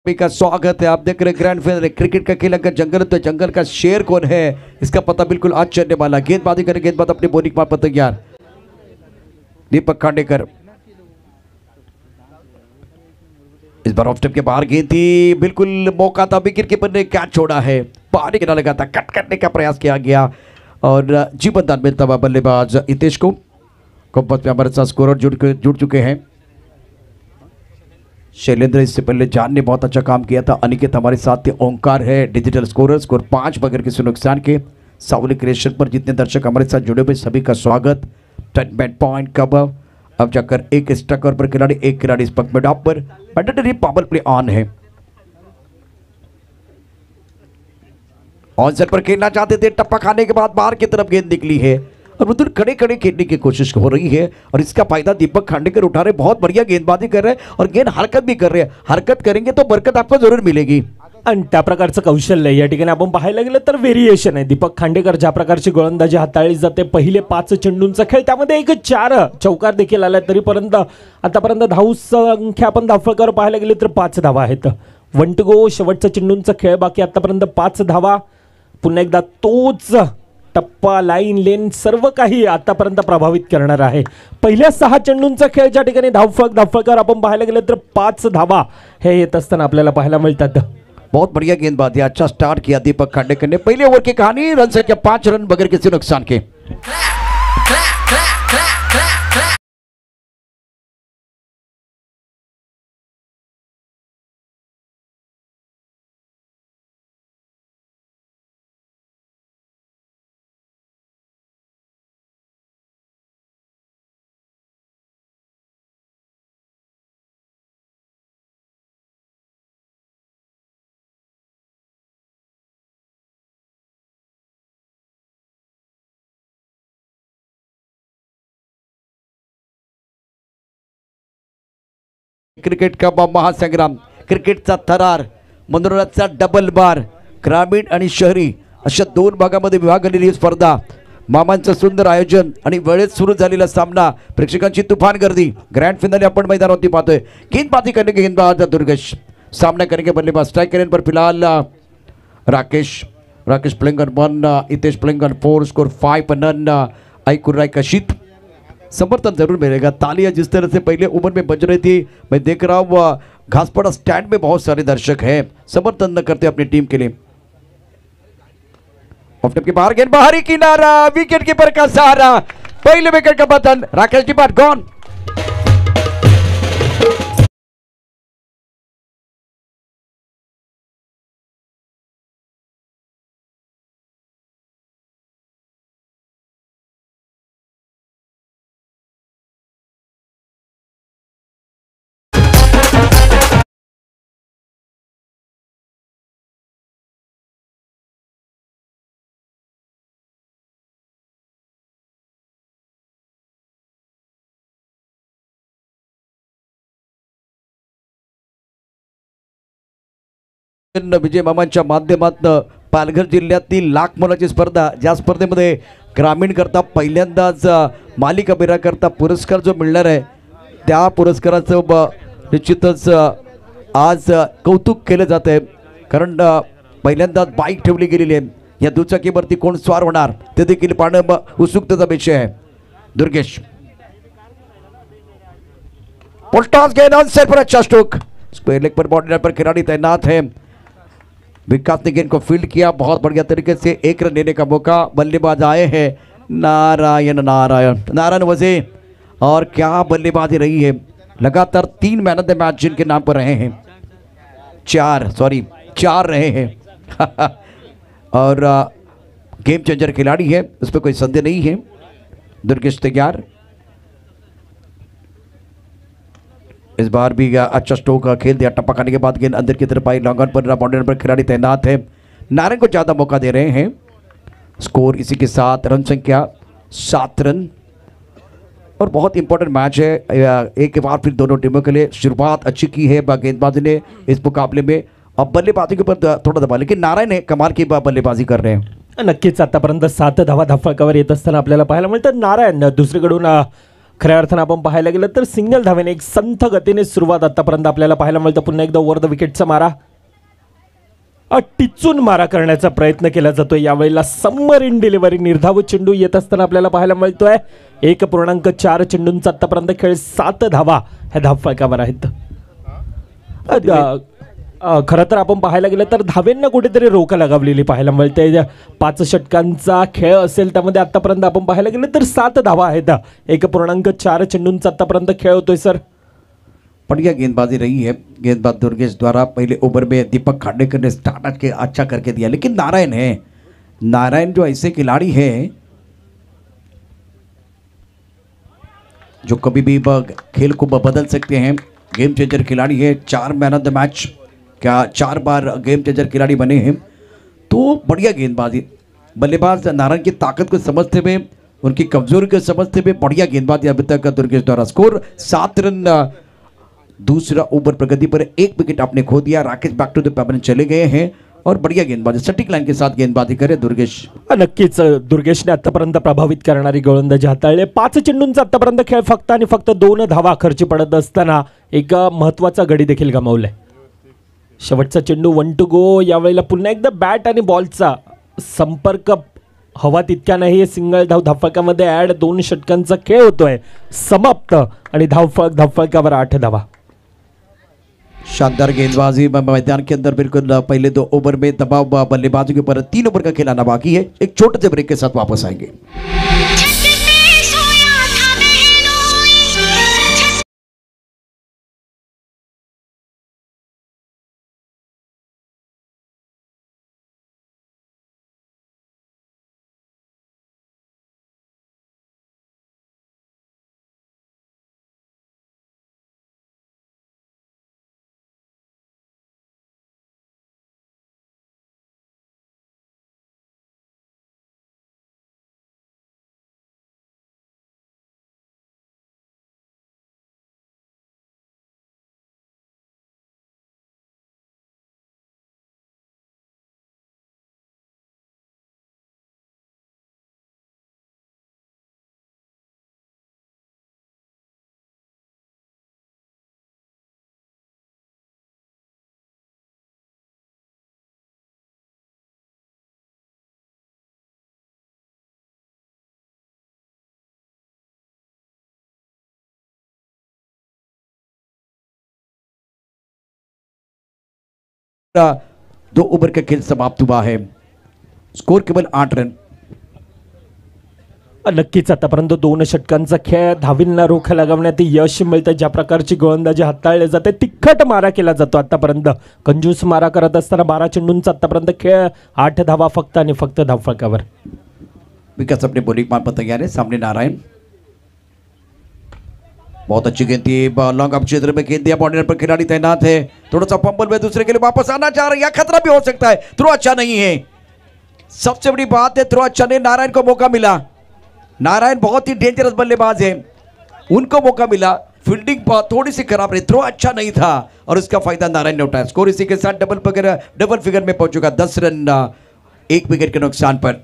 का स्वागत है. आप देख रहे ग्रैंड फाइनल क्रिकेट का खेल का जंगल, तो जंगल का शेर कौन है इसका पता बिल्कुल आज चलने वाला. गेंदबाजी करें, गेंदबाज अपनी बॉलिंग पर तैयार. दीपक खांडेकर इस बार ऑफ स्टंप के बाहर गेंद थी. बिल्कुल मौका था, विकेट कीपर ने कैच छोड़ा है. पानी किनारे लगा था, कट करने का प्रयास किया गया और जीवनदान मिलता हुआ बल्लेबाज हितेश को. कॉम्पस में हमारे साथ स्कोरर जुड़ चुके हैं. शैलेंद्र इससे पहले जान ने बहुत अच्छा काम किया था. अनिकेत हमारे साथ थे. ओंकार है डिजिटल स्कोरर. स्कोर 5 बगैर किसी नुकसान के. सावली क्रिएशन पर जितने दर्शक हमारे साथ जुड़े हुए सभी का स्वागत. Touch bat point cover. अब जाकर एक स्ट्राइकर पर खिलाड़ी, एक खिलाड़ी इस पक में डॉप पर. मैंडेटरी पावर प्ले ऑन है. ऑनसेट पर खेलना चाहते थे. टप्पा खाने के बाद बाहर की तरफ गेंद निकली है और मधुर खड़े खड़े खेलने की कोशिश हो रही है और इसका फायदा दीपक खांडेकर उठा रहे. बहुत बढ़िया गेंदबाजी कर रहे हैं और गेंद हरकत भी कर रहे हैं. हरकत करेंगे तो बरकत आपको जरूर मिलेगी. आणि त्या प्रकारचं कौशल्य या ठिकाणी आपण पाहायला गेलं तर व्हेरिएशन आहे. दीपक खांडेकर ज्या प्रकारची गोलंदाजी हाताळली जाते. पहिले 5 चेंडूंचा खेळ, त्यामध्ये एक 4 चौकार देखील आला. तरीपर्यंत आतापर्यंत धाव संख्या आपण धावफलकावर पाहायला गेले तर 5 धावा आहेत. 1 to go. शेवटचा चेंडूंचा खेळ बाकी. आतापर्यंत 5 धावा. पुन्हा एकदा तोच टप्पा, लाईन, लेन सर्व काही आतापर्यंत प्रभावित करणार आहे. पहिल्या 6 चेंडूंचा खेळ ज्या ठिकाणी धावफलकावर आपण पाहायला गेले तर 5 धावा हे येत असताना आपल्याला पाहायला मिळतात. बहुत बढ़िया गेंदबाजी. अच्छा स्टार्ट किया दीपक खांडेकर ने. पहले ओवर की कहानी, रन संख्या 5 रन बगैर किसी नुकसान के. क्रिकेट का महासंग्राम, क्रिकेटचा थरार, मनोरंजनाचा डबल बार. ग्रामीण आणि शहरी अशा 2 भागामध्ये विभागलेली ही स्पर्धा. मामांचं सुंदर आयोजन आणि वेळेत सुरू झालेला सामना. प्रेक्षकांची तुफान गर्दी. ग्रँड फिनाले आपण मैदानावरती पाहतोय. गेंदबाजी करने के गेंदबाज दुर्गेश. सामना करेंगे बल्लेबाज. स्ट्राइक करें पर फिलहाल Rakesh playing on 1, Hitesh playing on 4. Score 5 पर नन. आईकुर्राय कशित. समर्थन जरूर मिलेगा. तालियां जिस तरह से पहले उम्र में बज रही थी, मैं देख रहा हूँ घासपड़ा स्टैंड में बहुत सारे दर्शक हैं, समर्थन न करते अपनी टीम के लिए. ऑफ स्टंप के बाहर गेंद, बाहरी किनारा, विकेट कीपर का सहारा. पहले विकेट का बटन राकेश टिपाट गॉन. विजय मामांच्या माध्यमातून पालघर जिल्ह्यातील लाख मोलाची स्पर्धा, ज्या स्पर्धेमध्ये ग्रामीण करता पहिल्यांदाच मालिका बिरा करता पुरस्कार जो मिळणार आहे, त्या पुरस्काराचं निश्चितच आज कौतुक केलं जात आहे. कारण पहिल्यांदाच बाईक ठेवली गेलेली आहे. या दुचाकीवरती कोण स्वार होणार ते देखील पाहणं उत्सुकतेचा विषय आहे. दुर्गेश पोस्टॉस गेंद ऑन सेट पर अच्छा स्ट्रोक. स्क्वायर लेग पर बॉडी पर खिलाड़ी तैनात है. विकास ने गेंद को फील्ड किया बहुत बढ़िया तरीके से. 1 रन लेने का मौका. बल्लेबाज आए हैं नारायण नारायण वजे. और क्या बल्लेबाजी रही है. लगातार 3 मैन ऑफ द मैच जिनके नाम पर रहे हैं, 4 रहे हैं. और गेम चेंजर खिलाड़ी है, उस पर कोई संदेह नहीं है. दुर्गेश तैयार. इस बार भी अच्छा स्ट्रोक खेल दिया, टप्पा खाने के बाद गेंद अंदर की तरफ आई, लॉन्ग ऑन पर बाउंड्री पर खिलाड़ी तैनात है। नारायण को ज़्यादा मौका दे रहे हैं। स्कोर इसी के साथ रन संख्या 7 रन। और बहुत इंपॉर्टेंट मैच है, एक बार फिर दोनों टीमों के लिए शुरुआत अच्छी की है गेंदबाजी ने इस मुकाबले में। अब बल्लेबाजी के ऊपर थोड़ा दबा, लेकिन नारायण ने कमाल की बल्लेबाजी कर रहे हैं। नक्कीच आतापर्यंत 7 धावा धाफळकावर येत असताना आपल्याला पाहायला मिळतं। नारायण दुसरीकडून खऱ्या अर्थानं आपण पाहायला गेलं तर सिंगल धावेने एक संथ गतीने सुरुवात आतापर्यंत आपल्याला पाहायला मिळतं। पुन्हा एकदा ओव्हर द विकेटचा मारा, टिचून मारा करण्याचा प्रयत्न केला जातोय। यावेळेला समर इन डिलिव्हरी निर्धाव चेंडू येत असताना आपल्याला पाहायला मिळतोय। 1.4 चेंडूंचा आतापर्यंत खेळ 7 धावा ह्या धावफलकावर आहेत। खरं तर आपण पाहायला गेलं तर धावेंना कुठेतरी रोख लगावलेली पाहायला मिळते। 5 षटकांचा खेळ असेल त्यामध्ये आतापर्यंत आपण पाहायला गेलं तर 7 धावा आहेत। 1.4 चेंडूंचा आतापर्यंत खेळ होतोय सर। बढ़िया गेंदबाजी रही है। गेंदबाज दुर्गेश द्वारा पहले ओवर में दीपक खांडेकर ने स्टार्ट के अच्छा करके दिया, लेकिन नारायण जो ऐसे खिलाड़ी हैं जो कभी भी खेल को बदल सकते हैं। गेम चेंजर खिलाड़ी है, 4 मैन ऑफ द मैच, क्या 4 बार गेम चेंजर खिलाड़ी बने हैं। तो बढ़िया गेंदबाजी, बल्लेबाज नारायण की ताकत को समझते हुए, उनकी कमजोरी को समझते हुए बढ़िया गेंदबाजी अभी तक दुर्गेश द्वारा। Score 7 run. दूसरा ओवर प्रगति पर 1 विकेट आपने खो दिया। Rakesh back to the paper चले गए हैं और बढ़िया गेंदबाजी, सटीक लाइन के साथ गेंदबाजी करे दुर्गेश। नक्कीच दुर्गेशने आतापर्यंत प्रभावित करणारी गोलंदाजी हाताळले। 5 चेंडूंचा आतापर्यंत खेळ फक्त आणि फक्त 2 धावा खर्ची पडत असताना एक महत्त्वाचा गडी देखील गमावलाय। शेवटचा चेंडू 1 टू गो। यावेळेला पुन्हा एकदा बॅट आणि बॉलचा संपर्क हवा तितक्या नाही। सिंगल धाव धावफलकामध्ये ॲड 2 षटकांचा खेळ होतोय, समाप्त आणि धावफलकावर 8 धावा। शानदार गेंदबाजी मैदान के अंदर। बिल्कुल पहले 2 ओवर में दबाव बल्लेबाजों के ऊपर 3 ओवर का खिलाना बाकी है। एक छोटे से ब्रेक के साथ वापस आएंगे। दो ओवर का खेल समाप्त हुआ है। स्कोर केवल 8 रन। नक्कीच आतापर्यंत 2 षटकांचा खेळ, धावींना रोख लागवण्यात यश मिळतं। ज्या प्रकारची गोलंदाजी हाताळली जाते, तिखट मारा केला जातो। आतापर्यंत कंजूस मारा करत असताना 12 चेंडूंचा आतापर्यंत खेळ, 8 धावा फक्त आणि फक्त धावफलकावर। विकास अपने बॉलिंग मान पर तैयार है। सामने नारायण, बहुत अच्छी गेंद थी, लॉन्ग ऑफ क्षेत्र में गेंद दिया, बाउंड्री पर खिलाड़ी तैनात है। थोड़ा सा पंबल में दूसरे के लिए वापस आना चाह रहा है, खतरा भी हो सकता है। थ्रो अच्छा नहीं है, सबसे बड़ी बात है थ्रो अच्छा नहीं। नारायण को मौका मिला, नारायण बहुत ही डेंजरस बल्लेबाज है, उनको मौका मिला। फील्डिंग थोड़ी सी खराब रही, थ्रो अच्छा नहीं था और इसका फायदा नारायण ने उठाया। स्कोर इसी के साथ डबल फिगर में पहुंच चुका, 10 रन 1 विकेट के नुकसान पर।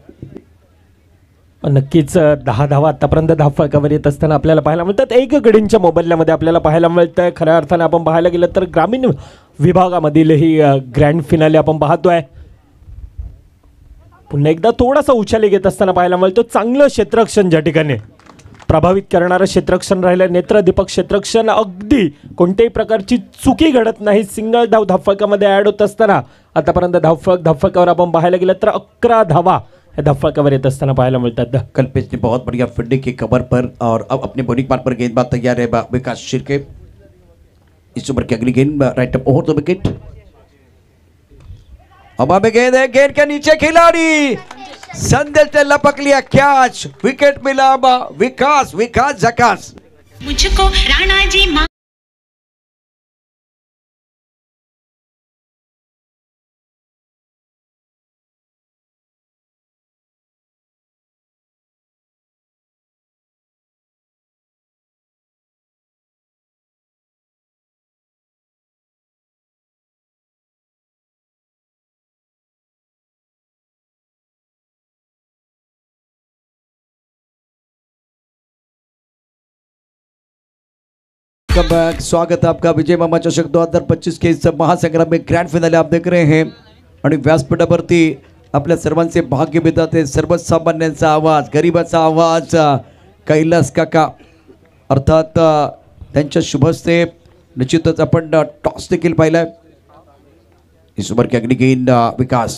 नक्कीच 10 धावा आतापर्यंत धावफलकावर येत असताना आपल्याला पाहायला मिळतात। 1 गडींच्या मोबदल्यामध्ये आपल्याला पाहायला मिळतंय। खऱ्या अर्थाने आपण पाहायला गेलं तर ग्रामीण विभागामधील ही ग्रँड फिनाले आपण पाहतोय। पुन्हा एकदा थोडासा उछाली घेत असताना पाहायला मिळतो। चांगलं क्षेत्ररक्षण ज्या ठिकाणी प्रभावित करणारं क्षेत्ररक्षण राहिलं, नेत्रदीपक क्षेत्ररक्षण, अगदी कोणत्याही प्रकारची चुकी घडत नाही। सिंगल धाव धावफलकामध्ये ॲड होत असताना आतापर्यंत धावफलकावर आपण पाहायला गेलं तर 11 धावा धावफलकावर येत असताना पाहायला मिळतात। कल्पेश ने बहुत बढ़िया फील्डिंग की कवर पर और अब अपने बॉलिंग पार्ट पर गेंदबाज तैयार है विकास शिर्के। इस ओवर की अगली गेंद right up over the wicket. अब हमें गेंद है, गेंद के नीचे खिलाड़ी संदेश ने लपक लिया, कैच, विकेट मिला। विकास झकास। मुझको राणा जी वेलकम बैक, स्वागत है आपका विजय मामा चषक 2025 के इस महासंग्राम में ग्रँड फिनाले आप देख रहे हैं. आणि व्यासपीठावरती आपल्या सर्वांचे भाग्य विधाते सर्वसामान्यांचा आवाज, गरिबाचा आवाज कैलास काका अर्थात त्यांच्या शुभस्ते निश्चितच आपण टॉस देखील पाहिलाय. इस ओवर की अगली गेंद विकास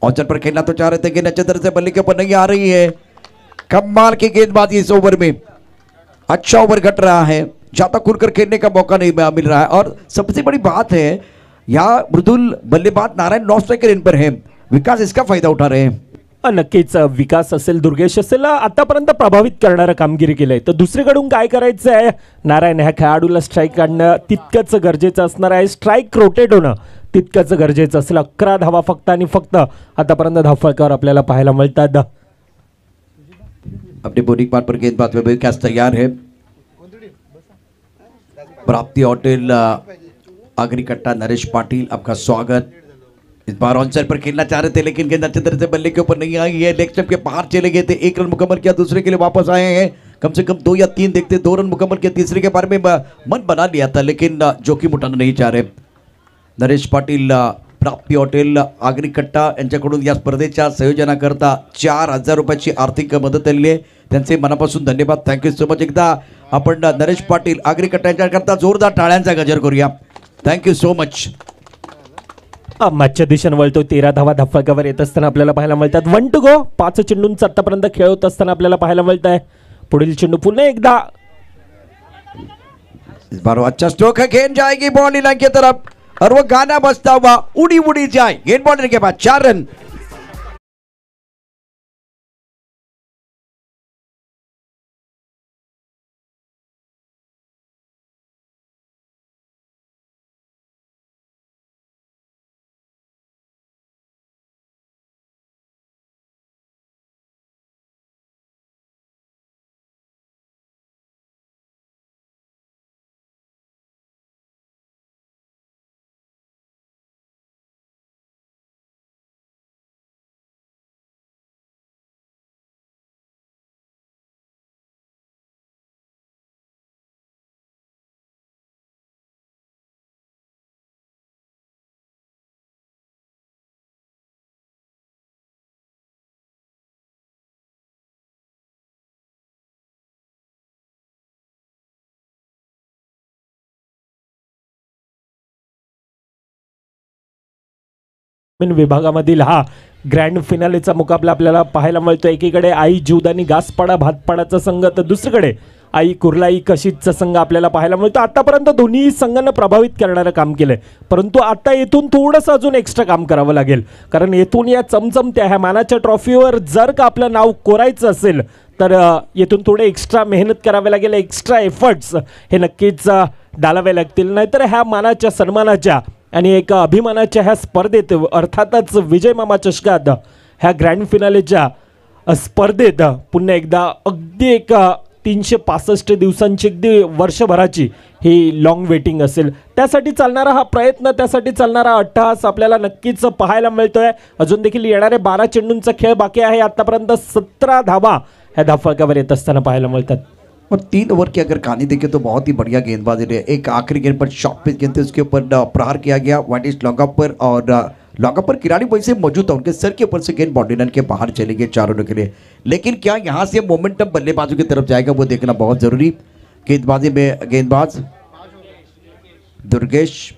औचर पर खेलना तो चाह रहे थे, गेंद अच्छे तरह से बल्ले के ऊपर नहीं आ रही है. कमाल की गेंदबाजी इस ओवर में, अच्छा ओवर घट रहा है, ज्यादा खुलकर खेलने का मौका नहीं मिल रहा है. और सबसे बड़ी बात है या मृदुल बल्लेबाज नारायण नॉन स्ट्राइकर इन पर है, विकास इसका फायदा उठा रहे हैं. नक्कीच विकास असेल, दुर्गेश असेल, आतापर्यंत प्रभावित करणारं कामगिरी केलंय. तर दुसरीकडून काय करायचं आहे, नारायण ह्या खेळाडूला स्ट्राईक काढणं तितकंच गरजेचं असणार आहे. स्ट्राईक रोटेट होणं तितकंच गरजेचं असेल. 11 धावा फक्त आणि फक्त आतापर्यंत धावफलकावर आपल्याला पाहायला मिळतात. अपने बोलिंग पार्ट पर गेंदबाज में विकास तैयार है. प्राप्ति होटल आगरी कट्टा नरेश पाटिल, आपका स्वागत. इस बार ऑन साइड पर खेलना चाह रहे थे लेकिन गेंद अच्छे तरह से बल्ले के ऊपर नहीं आई है. लेग स्टंप के बाहर चले गए थे, 1 रन मुकम्मल किया, दूसरे के लिए वापस आए हैं. कम से कम 2 या 3 देखते, 2 रन मुकम्मल किया, तीसरे के बारे में मन बना लिया था लेकिन जोखिम उठाना नहीं चाह रहे. नरेश पाटील, प्राप्ती हॉटेल आगरी कट्टा यांच्याकडून या स्पर्धेच्या संयोजनाकरता 4,000 रुपयाची आर्थिक मदत आलेली आहे. त्यांचे मनापासून धन्यवाद. Thank you so much. एकदा आपण नरेश पाटील आगरी कट्टा यांच्याकरता जोरदार टाळ्यांचा गजर करूया. Thank you so much. मॅचच्या दिशेने वळतो. 13 धावा धावफलकावर येत असताना आपल्याला पाहायला मिळतात. 1 टू गो. 5 चेंडूंचा आतापर्यंत खेळ होत असताना आपल्याला पाहायला मिळत आहे. पुढील चेंडू पुन्हा एकदा. इस बार अच्छा स्ट्रोक है, गेंद जाएगी बाउंड्री लाइन की तरफ और वो गाना बजता हुआ उड़ी उड़ी जाए. गेंद बाउंड्री के बाद 4 रन. विभागामधील हा ग्रँड फिनालेचा मुकाबला आपल्याला पाहायला मिळतो. एकीकडे आई जीवदानी घासपाडा भातपाडाचा संघ, तर दुसरीकडे आई कुर्लाई कशीचा संघ आपल्याला पाहायला मिळतो. आतापर्यंत दोन्ही संघांना प्रभावित करणारं काम केलंय, परंतु आता येथून थोडंसं अजून एक्स्ट्रा काम करावं लागेल. कारण येथून या चमचमत्या ह्या मानाच्या ट्रॉफीवर जर का आपलं नाव कोरायचं असेल तर येथून थोडे एक्स्ट्रा मेहनत करावे लागेल, एक्स्ट्रा एफर्ट्स हे नक्कीच डालावे लागतील. नाहीतर ह्या मानाच्या, सन्मानाच्या आणि एक अभिमानाच्या ह्या स्पर्धेत, अर्थातच विजय मामा चषकात ह्या ग्रँड फिनालेच्या स्पर्धेत पुन्हा एकदा अगदी एक 365 दिवसांची, अगदी वर्षभराची ही लॉंग वेटिंग असेल. त्यासाठी चालणारा हा प्रयत्न, त्यासाठी चालणारा अट्टहास आपल्याला नक्कीच पाहायला मिळतोय. अजून देखील येणारे 12 चेंडूंचा खेळ बाकी आहे. आतापर्यंत 17 धावा ह्या धावफलकावर येत असताना पाहायला मिळतात. और 3 ओवर की अगर कहानी देखें तो बहुत ही बढ़िया गेंदबाजी रही. एक आखिरी गेंद पर शॉर्ट पिच गेंद थी, उसके ऊपर प्रहार किया गया वाइट इज लॉन्ग पर, और लॉन्ग पर खिलाड़ी वैसे मौजूद था, उनके सर के ऊपर से गेंद बाउंड्री लाइन के बाहर चली गई 4 रनों के लिए. लेकिन क्या यहाँ से मोमेंटम बल्लेबाजों की तरफ जाएगा वो देखना बहुत जरूरी. गेंदबाजी में गेंदबाज दुर्गेश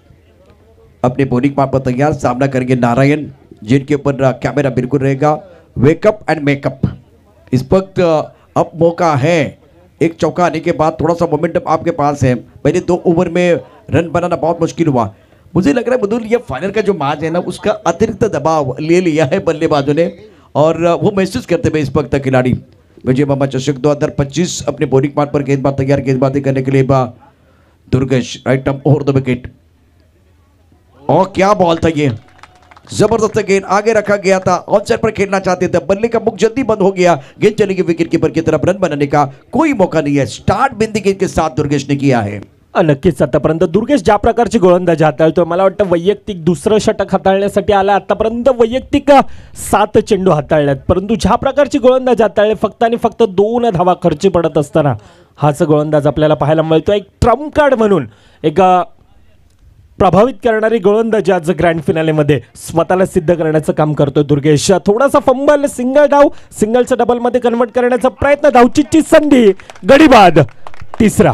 अपने बॉलिंग पार्ट पर तैयार, सामना करेंगे नारायण जिनके ऊपर कैमरा बिल्कुल रहेगा. Wake up and makeup. इस वक्त अब मौका है, एक चौका आने के बाद थोड़ा सा मोमेंटम आपके पास है. पहले 2 ओवर में रन बनाना बहुत मुश्किल हुआ. मुझे लग रहा है मधुल, ये फाइनल का जो मैच है ना, उसका अतिरिक्त दबाव ले लिया है बल्लेबाजों ने और वो महसूस करते हुए इस वक्त खिलाड़ी. विजय मामा चषक 2025 अपने बॉलिंग पार्ट पर गेंदबाज तैयार, गेंदबाजी करने के लिए Durgesh right arm over the wicket. और क्या बॉल था ये, जबरदस्त गेंद आगे रखा गया था, ऑन साइड पर खेलना चाहते थे, बल्ले का मुख जल्दी बंद हो गया, गेंद चली गई विकेट कीपर की तरफ. रन बनाने का कोई मौका नहीं है. स्टार्ट बिंदी गेंद के साथ दुर्गेश ने किया है. नक्कीच आतापर्यंत दुर्गेश ज्या प्रकारची गोलंदाजी हाताळतोय, मला वाटतं वैयक्तिक दुसरं षटक हाताळण्यासाठी आला. आतापर्यंत वैयक्तिक 7 चेंडू हाताळल्यात, परंतु ज्या प्रकारची गोलंदाजी हाताळले फक्त आणि फक्त 2 धावा खर्ची पडत असताना हाच गोलंदाज आपल्याला पाहायला मिळतो. एक ट्रम्प कार्ड म्हणून एक प्रभावित करणारी गोलंदाजी आज ग्रँड फिनालेमध्ये स्वतःला सिद्ध करण्याचं काम करतोय दुर्गेश. थोडासा फंबल, सिंगल डाव, सिंगलचं डबलमध्ये कन्वर्ट करण्याचा प्रयत्न, धावचीची संधी, गडीबाद, तिसरा.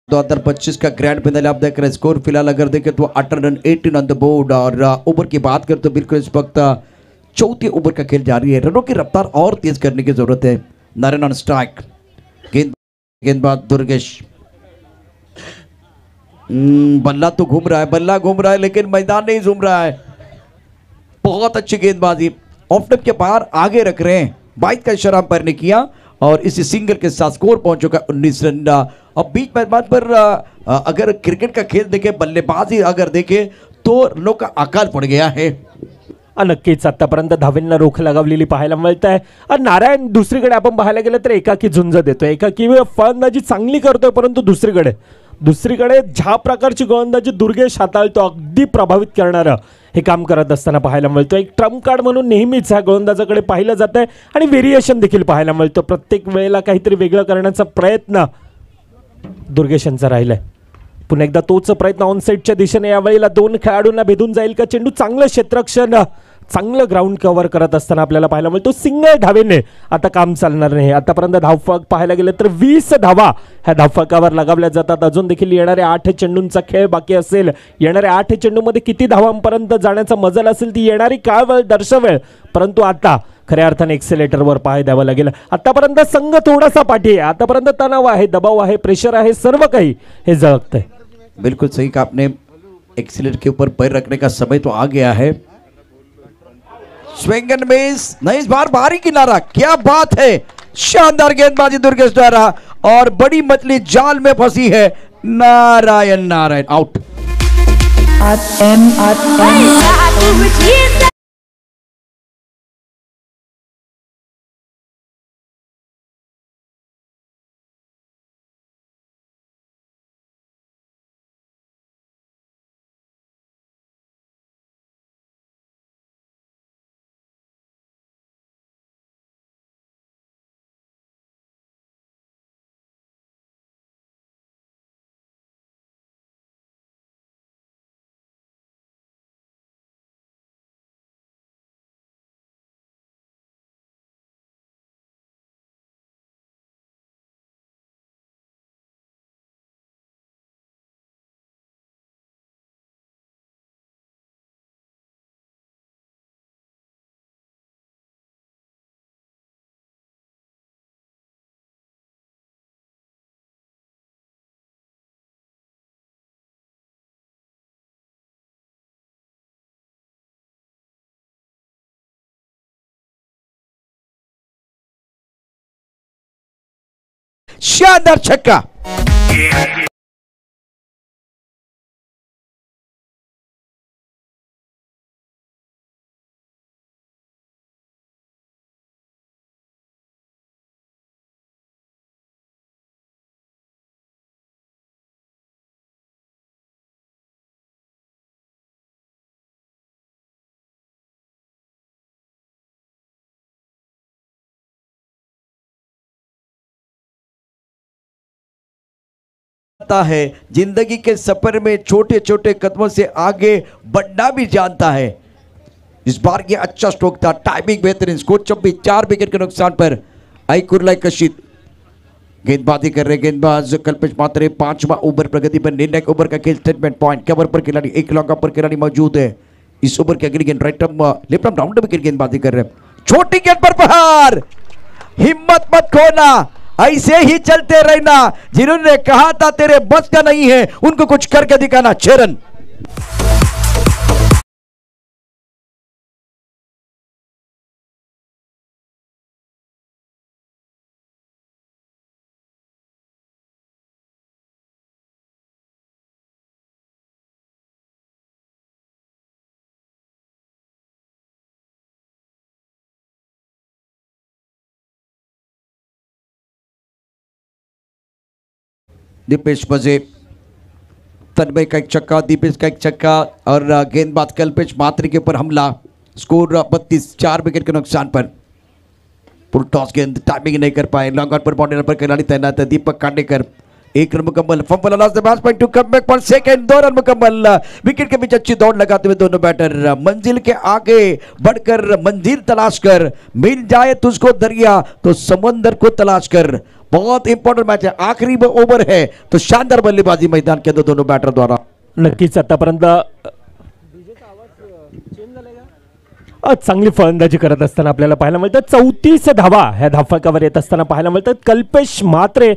दो 2025 का ग्रैंड फिनाले आप देख रहे हैं. स्कोर फिलहाल अगर देखें तो 18 रन 18 ऑन द बोर्ड. और ओवर की बात करें तो बिल्कुल इस वक्त चौथी ओवर का खेल जारी है. रनों की रफ्तार और तेज करने की जरूरत है. नारायण ऑन स्ट्राइक, गेंदबाज दुर्गेश. बल्ला तो घूम रहा है, बल्ला घूम रहा है, लेकिन मैदान नहीं घूम रहा है. बहुत अच्छी गेंदबाजी, ऑफ स्टंप के बाहर आगे रख रहे हैं. 22 का इशारा अंपायर ने किया और इसी सिंगल के साथ स्कोर पहुंच चुका 19 रन. अब बीच मैदान पर अगर क्रिकेट का खेल देखें, बल्लेबाजी अगर देखें तो रनों का अकाल पड़ गया है. नक्कीच आतापर्यंत धावेंना रोख लगावलेली पाहायला मिळत आहे. नारायण दुसरीकडे आपण पाहायला गेलं तर एकाकी झुंज देतोय, एकाकी फलंदाजी चांगली करतोय, परंतु दुसरीकडे ज्या प्रकारची गोलंदाजी दुर्गेश हाताळतो अगदी प्रभावित करणारं हे काम करत असताना पाहायला मिळतो. एक ट्रम्प कार्ड म्हणून नेहमीच ह्या गोलंदाजाकडे पाहिलं जात आहे आणि व्हेरिएशन देखील पाहायला मिळतं. प्रत्येक वेळेला काहीतरी वेगळं करण्याचा प्रयत्न दुर्गेशांचा राहिलाय. पुन्हा एकदा तोच प्रयत्न ऑनसाईडच्या दिशेने, यावेळेला 2 खेळाडूंना भेदून जाईल का चेंडू. चांगलं क्षेत्ररक्षण, चांगलं ग्राउंड कव्हर करत असताना आपल्याला पाहायला मिळतो. सिंगल धावेने आता काम चालणार नाही. आतापर्यंत धावफलक पाहायला गेलं तर 20 धावा ह्या धावफलकावर लगावल्या जातात. अजून देखील येणाऱ्या 8 चेंडूंचा खेळ बाकी असेल. येणाऱ्या 8 चेंडूमध्ये किती धावांपर्यंत जाण्याचा मजल असेल ती येणारी काळ दर्शवेल. परंतु आता खऱ्या अर्थाने एक्सेलेटरवर पाय द्यावा लागेल. आतापर्यंत संघ थोडासा पाठी आहे, आतापर्यंत तणाव आहे, दबाव आहे, प्रेशर आहे, सर्व काही हे झळकतंय. बिल्कुल सही कहा आपने. एक्सीलेटर के ऊपर पैर रखने का समय तो आ गया है. स्विंग एंड मिस, नहीं इस बार बाहरी किनारा. क्या बात है, शानदार गेंदबाजी दुर्गेश द्वारा और बड़ी मछली जाल में फंसी है. नारायण आउट. शानदार छक्का. है जिंदगी के सफर में छोटे छोटे कदमों से आगे बढ़ना भी जानता है. इस बार ये अच्छा स्ट्रोक था, टाइमिंग बेहतरीन. स्कोर 24, 4 विकेट के नुकसान पर आई कुर्लाई कशिद. गेंदबाजी कर रहे गेंदबाज कल्पेश मात्रे, 5वां ओवर प्रगति पर, निर्णायक ओवर का खेल स्टेटमेंट पॉइंट। कवर पर खिलाड़ी, एक लॉन्ग पर खिलाड़ी मौजूद है। इस ओवर की अगली गेंद right left arm round wicket गेंदबाजी कर रहे हैं। छोटी गेंद पर प्रहार, हिम्मत मत खोना, ऐसे ही चलते रहना। जिन्होंने कहा था तेरे बस का नहीं है, उनको कुछ करके दिखाना। 6 रन। दीपेश बजे, तन्मय का एक छक्का, दीपेश का एक छक्का और गेंदबाज कल्पेश मात्रे के ऊपर हमला। स्कोर 32, 4 विकेट के नुकसान पर। फुल टॉस गेंद टाइमिंग नहीं कर पाए। लॉन्ग ऑन पर बाउंड्री पर खिलाड़ी तैनात है दीपक कांडेकर। 1 रन मुकम्मल। Fumble loss the match point to come back for second. 2 run मुकम्मल। विकेट के बीच अच्छी दौड़ लगाते हुए दोनों बैटर मंजिल के आगे बढ़कर मंजिल तलाश कर। मिल जाए तुझको दरिया तो समंदर को तलाश कर। बहुत इंपॉर्टेंट मैच है, आखिरी ओवर है, तो शानदार बल्लेबाजी मैदान के अंदर दोनों बैटर द्वारा। नक्कीच आतापर्यंत चांगली फलंदाजी करत असताना आपल्याला पाहायला मिळतात। 34 धावा ह्या धावफलकावर येत असताना पाहायला मिळतात। कल्पेश म्हात्रे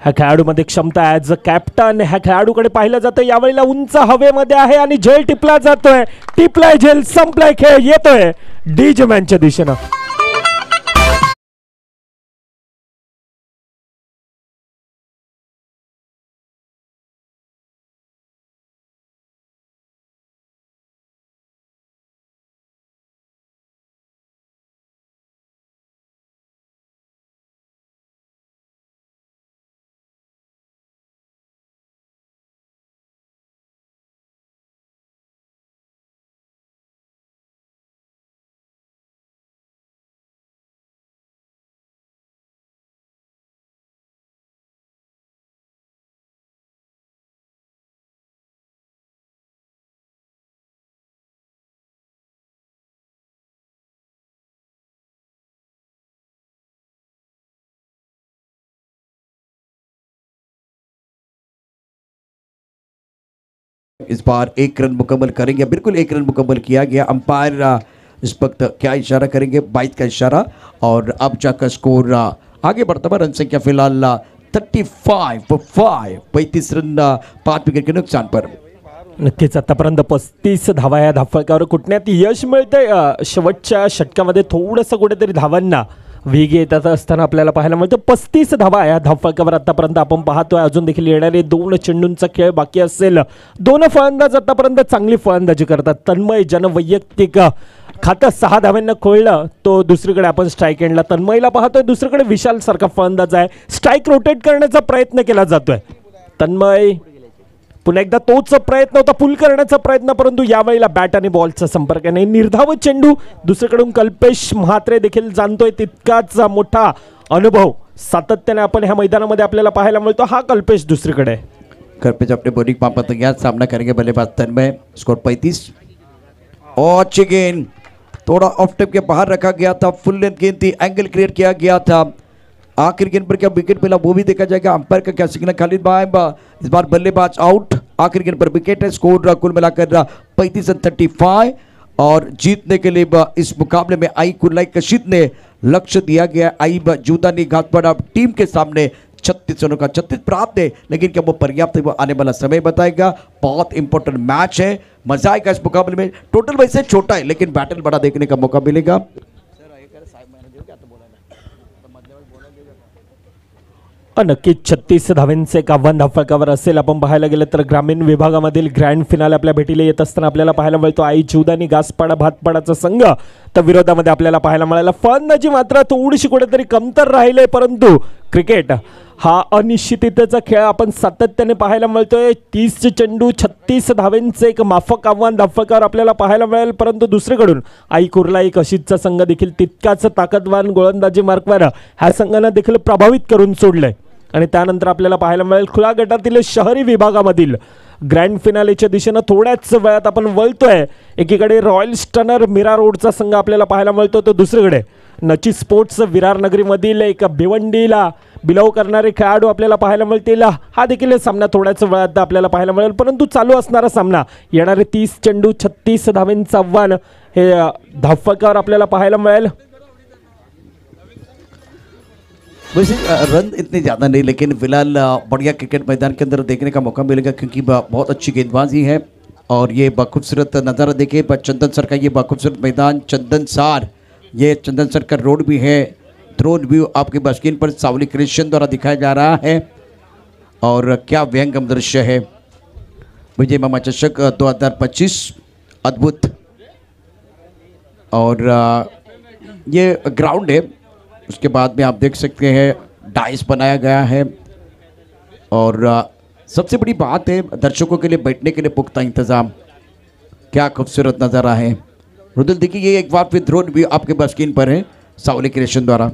ह्या खेळाडूमध्ये क्षमता आहे, ॲज अ कॅप्टन ह्या खेळाडूकडे पाहिलं जातं। यावेळेला उंच हवेमध्ये आहे आणि झेल टिपला जातोय, टिपलाय झेल, संपलाय खेळ, येतोय डीजे मॅनच्या दिशेनं। इस बार 1 रन मुकम्मल करेंगे, बिल्कुल 1 रन मुकम्मल किया गया। अंपायर इस वक्त क्या इशारा करेंगे? 22 का इशारा। और अब जाकर स्कोर आगे बढ़ता हुआ, रन संख्या फिलहाल 35 for 5, 35 रन 5 विकेट के नुकसान पर। नक्कीच आतापर्यंत 35 धावा या धावफलकावर कुठण्यात यश मिळतंय। शेवटच्या षटकामध्ये थोडंसं कुठेतरी धावांना वेग येत असताना आपल्याला पाहायला मिळतं। 35 धावा या धावफलकावर आतापर्यंत आपण पाहतोय। अजून देखील येणारे 2 चेंडूंचा खेळ बाकी असेल। 2 फलंदाज आतापर्यंत चांगली फलंदाजी करतात। तन्मय ज्यानं वैयक्तिक खातं 6 धाव्यांना खोललं, तो दुसरीकडे आपण स्ट्राईक एंडला तन्मयला पाहतोय। दुसरीकडे विशाल सारखा फलंदाज आहे, स्ट्राईक रोटेट करण्याचा प्रयत्न केला जातोय। तन्मय पुन्हा एकदा तोच प्रयत्न होता, पुल करण्याचा प्रयत्न, परंतु यावेळेला बॅट आणि बॉलचा संपर्क नाही। निर्धाव चेंडू। दुसरीकडून कल्पेश म्हात्रे देखील जाणतोय तितकाच मोठा अनुभव सातत्याने आपण ह्या मैदानामध्ये आपल्याला पाहायला मिळतो। हा कल्पेश दुसरीकडे। कल्पेश अपने बॉलिंग पापा तैयार, सामना करेंगे बल्लेबाज तन्मय। स्कोर 35 और अच्छी गेंद, थोड़ा ऑफ टेप के बाहर रखा गया था। फुल लेंथ गेंद थी, एंगल क्रिएट किया गया था। आखिरी गेंद पर क्या विकेट मिला वो भी देखा जाएगा। अंपायर का क्या सिग्नल? खालिद भाई इस बार बल्लेबाज आउट। आखिरी गेंद पर विकेट है। स्कोर कुल मिलाकर 35 और 35। और जीतने के लिए इस मुकाबले में आई कुल्लाई कशीद ने लक्ष्य दिया गया। आई जूदानी घाटपाड़ा टीम के सामने 36 रनों का 36 प्राप्त है, लेकिन क्या वो पर्याप्त है वो आने वाला समय बताएगा। बहुत इंपॉर्टेंट मैच है, मजा आएगा इस मुकाबले में। टोटल वैसे छोटा है लेकिन बैटल बड़ा देखने का मौका मिलेगा। नक्कीच 36 धावांचे एक आव्हान धावफलकावर असेल। आपण पाहायला गेलं तर ग्रामीण विभागामधील ग्रँड फिनाले आपल्या भेटीला येत असताना आपल्याला पाहायला मिळतो आई जुदानी घासपाडा भातपाडाचा संघ, तर विरोधामध्ये आपल्याला पाहायला मिळाला फलंदाजी मात्र थोडीशी कुठेतरी कमतर राहिले। परंतु क्रिकेट हा अनिश्चिततेचा खेळ आपण सातत्याने पाहायला मिळतोय। 30 चेंडू 36 धावांचे एक माफक आव्हान धावफलकावर आपल्याला पाहायला मिळेल। परंतु दुसरीकडून आई कुर्ला एक अशीचा संघ देखील तितकाच ताकदवान गोलंदाजी मार्कवर ह्या संघानं देखील प्रभावित करून सोडलंय। आणि त्यानंतर आपल्याला पाहायला मिळेल खुला गटातील शहरी विभागामधील ग्रँड फिनालेच्या दिशेनं थोड्याच वेळात आपण वळतोय। एकीकडे रॉयल स्टनर मीरा रोडचा संघ आपल्याला पाहायला मिळतो, तर दुसरीकडे नची स्पोर्ट्स विरार नगरीमधील एक भिवंडीला बिलव करणारे खेळाडू आपल्याला पाहायला मिळतील. हा देखील सामना थोड्याच वेळात आपल्याला पाहायला मिळेल, परंतु चालू असणारा सामना येणारे 30 चेंडू 36 धावांचं आव्हान हे धावफलकावर आपल्याला पाहायला मिळेल. वैसे रन इतने ज़्यादा नहीं, लेकिन फिलहाल बढ़िया क्रिकेट मैदान के अंदर देखने का मौका मिलेगा, क्योंकि बहुत अच्छी गेंदबाजी है और ये बखूबसूरत नज़ारा देखिए चंदन सर का, ये बखूबसूरत मैदान चंदन सर, ये चंदन सर का रोड भी है. ड्रोन व्यू आपके स्क्रीन पर सावली क्रिएशन द्वारा दिखाया जा रहा है और क्या व्यंगम दृश्य है. विजय मामा चषक 2025 अद्भुत. और ये ग्राउंड है, उसके बाद में आप देख सकते हैं डाइस बनाया गया है और सबसे बड़ी बात है दर्शकों के लिए बैठने के लिए पुख्ता इंतज़ाम. क्या खूबसूरत नज़ारा है. रुदल देखिए ये एक बार फिर ड्रोन भी आपके स्क्रीन पर है सावली क्रिएशन द्वारा.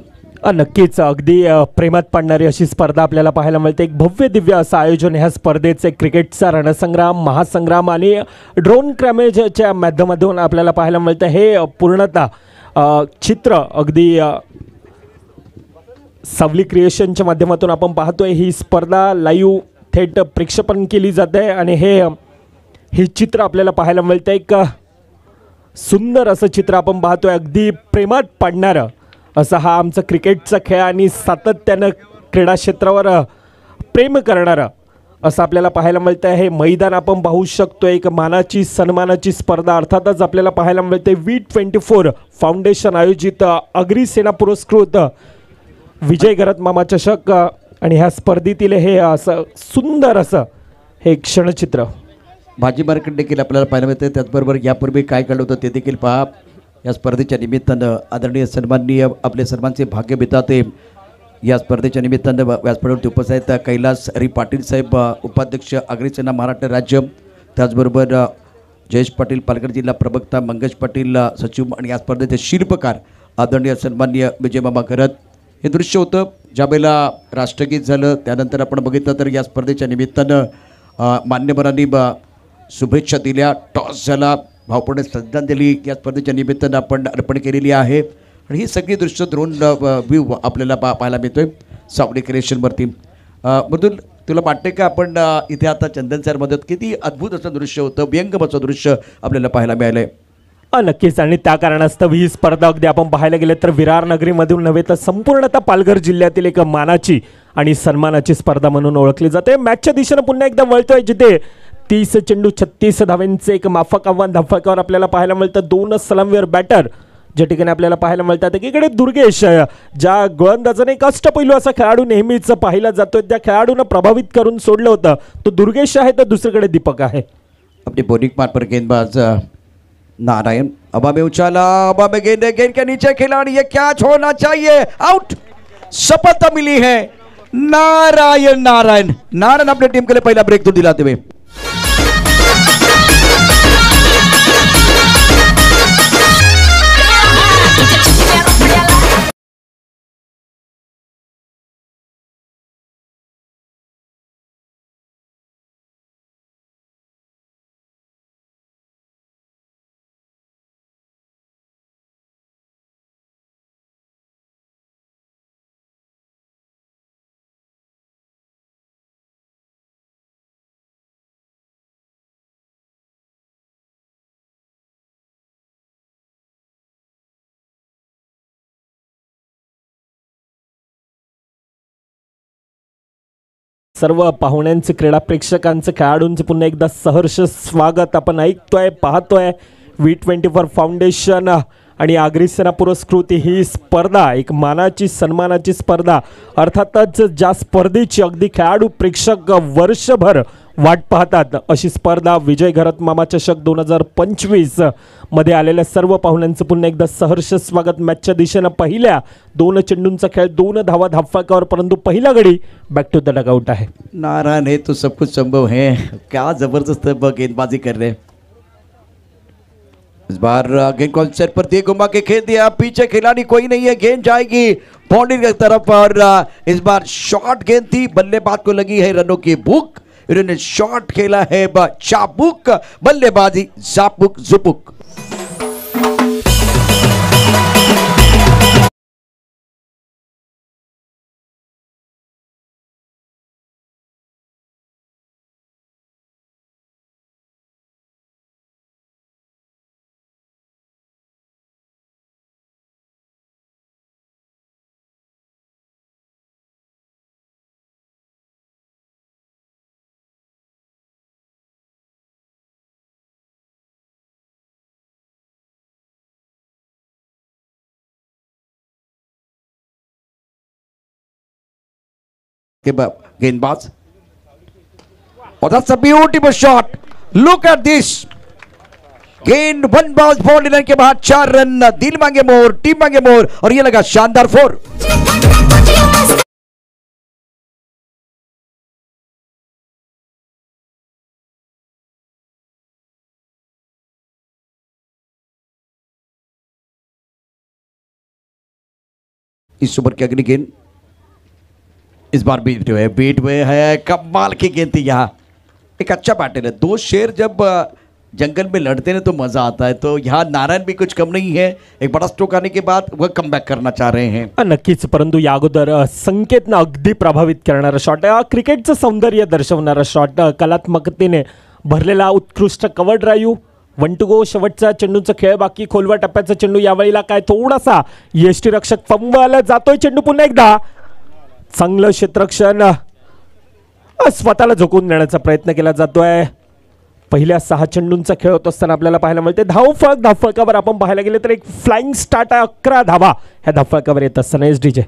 नक्कीच अगदी प्रेमात पडणारी अशी स्पर्धा आपल्याला पाहायला मिळते. एक भव्य दिव्य असं आयोजन ह्या स्पर्धेचे, क्रिकेटचा रणसंग्राम, महासंग्राम आणि ड्रोन क्रॅमेजच्या माध्यमातून आपल्याला पाहायला मिळतं. हे पूर्णतः चित्र अगदी सावली क्रिएशनच्या माध्यमातून आपण पाहतोय. ही स्पर्धा लाईव्ह थेट प्रक्षेपण केली जाते आणि हे चित्र आपल्याला पाहायला मिळतं. एक सुंदर असं चित्र आपण पाहतोय, अगदी प्रेमात पडणारं असा हा आमचा क्रिकेटचा खेळ आणि सातत्यानं क्रीडा क्षेत्रावर प्रेम करणारं असं आपल्याला पाहायला मिळतं. हे मैदान आपण पाहू शकतो, एक मानाची सन्मानाची स्पर्धा अर्थातच आपल्याला पाहायला मिळते. V24 फाउंडेशन आयोजित अग्रिसेना पुरस्कृत विजय घरत मामा चषक आणि ह्या स्पर्धेतील हे असं सुंदर असं हे क्षणचित्र भाजी मार्केट देखील आपल्याला पाहायला मिळते. त्याचबरोबर यापूर्वी काय घडलं होतं ते देखील पहा. या स्पर्धेच्या निमित्तानं आदरणीय सन्माननीय आपले सर्वांचे भाग्य बिताते या स्पर्धेच्या निमित्तानं व्यासपीठावरती उपस्थित आहेत कैलास हरी पाटील साहेब, उपाध्यक्ष अग्रिसेना महाराष्ट्र राज्य, त्याचबरोबर जयेश पाटील पालघर जिल्हा प्रवक्ता, मंगेश पाटील सचिव आणि या स्पर्धेचे शिल्पकार आदरणीय सन्माननीय विजय मामा घरत. हे दृश्य होतं ज्यावेळेला राष्ट्रगीत झालं. त्यानंतर आपण बघितलं तर या स्पर्धेच्या निमित्तानं मान्यवरांनी शुभेच्छा दिल्या. टॉस झाला, भावपूर्ण श्रद्धांजली या स्पर्धेच्या निमित्तानं आपण अर्पण केलेली आहे आणि ही सगळी दृश्य ड्रोन व्ह्यू आपल्याला पाहायला मिळतोय सावली क्रिएशनवरती. मृदुल, तुला वाटते का आपण इथे आता चंदन सरमध्ये किती अद्भुत असं दृश्य होतं, व्यंगम असं दृश्य आपल्याला पाहायला मिळालं आहे. नक्कीच, आणि त्या कारणास्तव ही स्पर्धा अगदी आपण पाहायला गेले तर विरार नगरीमधून नव्हे तर संपूर्णतः पालघर जिल्ह्यातील एक मानाची आणि सन्मानाची स्पर्धा म्हणून ओळखली जाते. मॅचच्या दिशेनं पुन्हा एकदा वळतोय, जिथे 30 चेंडू 36 धावांचे एक माफक आव्हान धावफलकावर आपल्याला पाहायला मिळतं. 2 सलामीवर बॅटर ज्या ठिकाणी आपल्याला पाहायला मिळतात. एकीकडे दुर्गेश, ज्या गोलंदाजाने एक अष्टपैलू असा खेळाडू नेहमीच पाहिला जातोय, त्या खेळाडूनं प्रभावित करून सोडलं होतं, तो दुर्गेश आहे. तर दुसरीकडे दीपक आहे. अपने बॉलिंग मार पर गेंदबाज नारायण, हवा में उछाला, हवा में गेंद के नीचे खिलाड़ी, ये कैच होना चाहिए, आउट. सफलता मिली है नारायण नारायण अपनी टीम के लिए पहला ब्रेक तो दिलाते हुए. सर्व पाहुण्यांचे, क्रीडा प्रेक्षकांचे, खेळाडूंचे पुन्हा एकदा सहर्ष स्वागत आपण ऐकतोय, पाहतोय. V24 फाउंडेशन आणि अग्रिसेना पुरस्कृत ही स्पर्धा एक मानाची सन्मानाची स्पर्धा. अर्थातच ज्या स्पर्धेची अगदी खेळाडू प्रेक्षक वर्षभर वाट पाहतात अशी स्पर्धा विजय घरत मामा चषक 2025 मध्ये आलेल्या सर्व पाहुण्यांचं पुन्हा एकदा सहर्ष स्वागत. मॅचच्या दिशेनं पहिल्या 2 चेंडूंचा खेळ, 2 धावा धावफलकावर, परंतु पहिला गडी बॅक टू द डगआउट आहे. नारायण है तो सब कुछ संभव है, क्या जबरदस्त गेंदबाजी कर रहे हैं. इस बार गेंद को सेट पर दिए, घुमा के खेल दिया, पीछे खिलाड़ी कोई नहीं है, गेंद जाएगी बाउंड्री की तरफ और इस बार शॉर्ट गेंद थी, बल्लेबाज को लगी है रनों की भूख, इन्होंने शॉट खेला है चाबुक, बल्लेबाजी जापुक जुपुक. गेंदबाज. Oh, that's a beautiful shot. Look at this. गेंद 1 बॉल बाउंड्री लाइन के बाद 4 रन. दिल मांगे मोर, टीम मांगे मोर और ये लगा शानदार 4. इस ओवर की अगली गेंद इस बार बीट हुए है. कमाल की गेंद थी. यहाँ एक अच्छा पैटर्न है. 2 शेर जब जंगल में लड़ते हैं तो मजा आता है. तो यहाँ नारायण भी कुछ कम नहीं है. एक बड़ा स्ट्रोक आने के बाद वह कमबॅक करना चाह रहे हैं. नक्कीच. परंतु या अगोदर संकेतनं अगदी प्रभावित करणारा शॉट, क्रिकेटचं सौंदर्य दर्शवणारा शॉट, कलात्मकतेने भरलेला उत्कृष्ट कव्हर ड्राईव्ह. 1 to go. शेवटचा चेंडूचा खेळ बाकी. खोलवा टप्प्याचा चेंडू यावेळेला काय थोडासा यष्टीरक्षक फंबल जातोय. चेंडू पुन्हा एकदा चांगलं क्षेत्ररक्षण स्वतःला झोकून देण्याचा प्रयत्न केला जातोय. पहिल्या 6 चेंडूंचा खेळ होत असताना आपल्याला पाहायला मिळते धावफळकावर आपण पाहायला गेले तर एक फ्लाइंग स्टार्ट आहे. 11 धावा ह्या धावफळकावर येत असताना एसडीचे.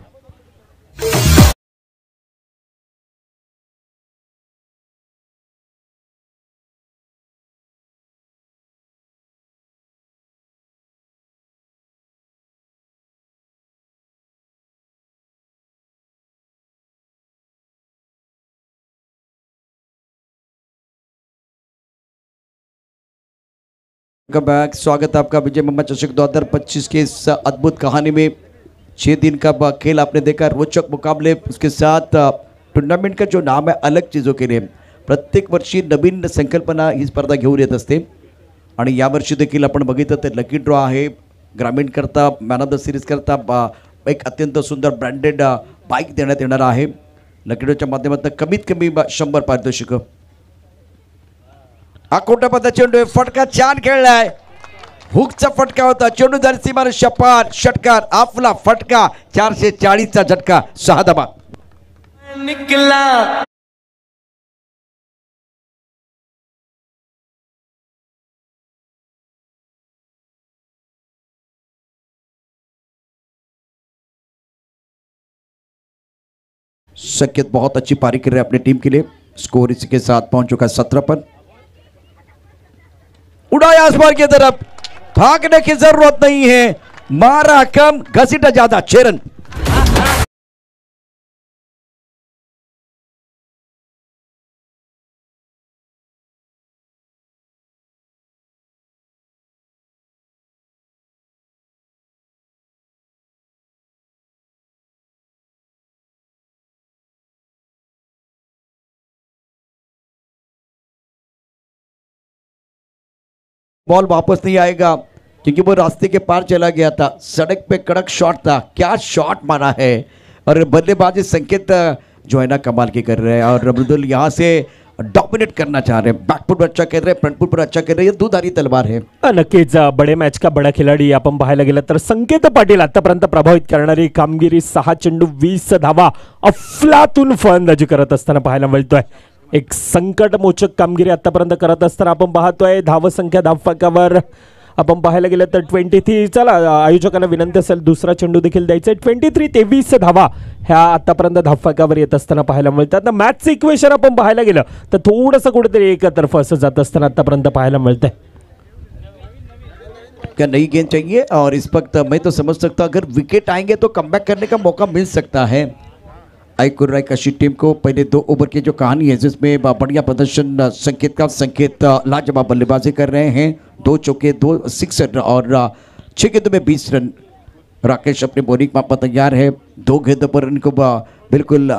बैक. स्वागत आपका विजय मामा चषक 2025 के इस अद्भुत कहानी में. 6 दिन का खेल आपने देखा. रोचक मुकाबले. उसके साथ टूर्नामेंट का जो नाम है अलग चीज़ों के लिए. प्रत्येक वर्षी नवीन संकल्पना ही स्पर्धा घेऊन येत असते आणि यावर्षी देखील आपण बघितलं तर लकी ड्रॉ आहे. ग्रामीण करता मॅन ऑफ द सिरीज करता एक अत्यंत सुंदर ब्रँडेड बाईक देण्यात येणार आहे. लकी ड्रॉच्या माध्यमातून कमीत कमी 100 पारितोषिक. हा कोटापदा चेंडू आहे. फटका छान खेळलाय. हुकचा फटका होता. चेंडू झाली सीमार शपार षटकार. आपला फटका 440चा झटका. 6 धावा. निकला संकेत बहुत अच्छी पारी कर रहे हैं अपनी टीम के लिए. स्कोर इसी के साथ पहुंच चुका 17 पर. उड़ाया आसमान की तरफ. भागने की जरूरत नहीं है. मारा कम, घसीटा ज्यादा. 6 रन. बॉल वापस नहीं आएगा क्योंकि वो रास्ते के पार चला गया था. सड़क पे कड़क शॉट था. क्या शॉट मारा है. और बल्लेबाजी संकेत जो है ना कमाल की कर रहे हैं. और मृदुल यहाँ से डॉमिनेट करना चाह रहे हैं. बैकफुट पर अच्छा कर रहे हैं, फ्रंटफुट पर अच्छा कर रहे हैं. दुधारी तलवार है. नक्कीच. बडे मॅच का बडा खिलाडी आपण पाहायला गेलं तर संकेत पाटील आतापर्यंत प्रभावित करणारी कामगिरी. 6 चेंडू 20 धावा अफलातून फलंदाजी करत असताना पाहायला मिळतोय. एक संकटमोचक कामगिरी आतापर्यंत करत असताना आपण पाहतोय. धावसंख्या धावफलकावर आपण पाहायला गेलं तर 23. चला आयोजकांना विनंती असेल दुसरा चेंडू देखील द्यायचा. 23 धावा ह्या आतापर्यंत धावफलकावर येत असताना पाहायला मिळतात. ना मॅचचं इक्वेशन आपण पाहायला गेलं तर थोडंसं कुठेतरी एकतर्फ असं जात असताना आतापर्यंत पाहायला मिळतंय. क्या नई गेंद चाहिए. और इस वक्त मैं तो समझ सकता हूं अगर विकेट आएंगे तो कमबैक करने का मौका मिल सकता है. आईकुर्राई कशी टीम को पहले 2 ओवर की जो कहानी है जिसमें बढ़िया प्रदर्शन संकेत लाजवाब बल्लेबाजी कर रहे हैं. 2 चौके 2 सिक्सर और 6 गेंदों में 20 रन. राकेश अपने बॉलिंग मापा तैयार है. 2 गेंदों पर इनको बिल्कुल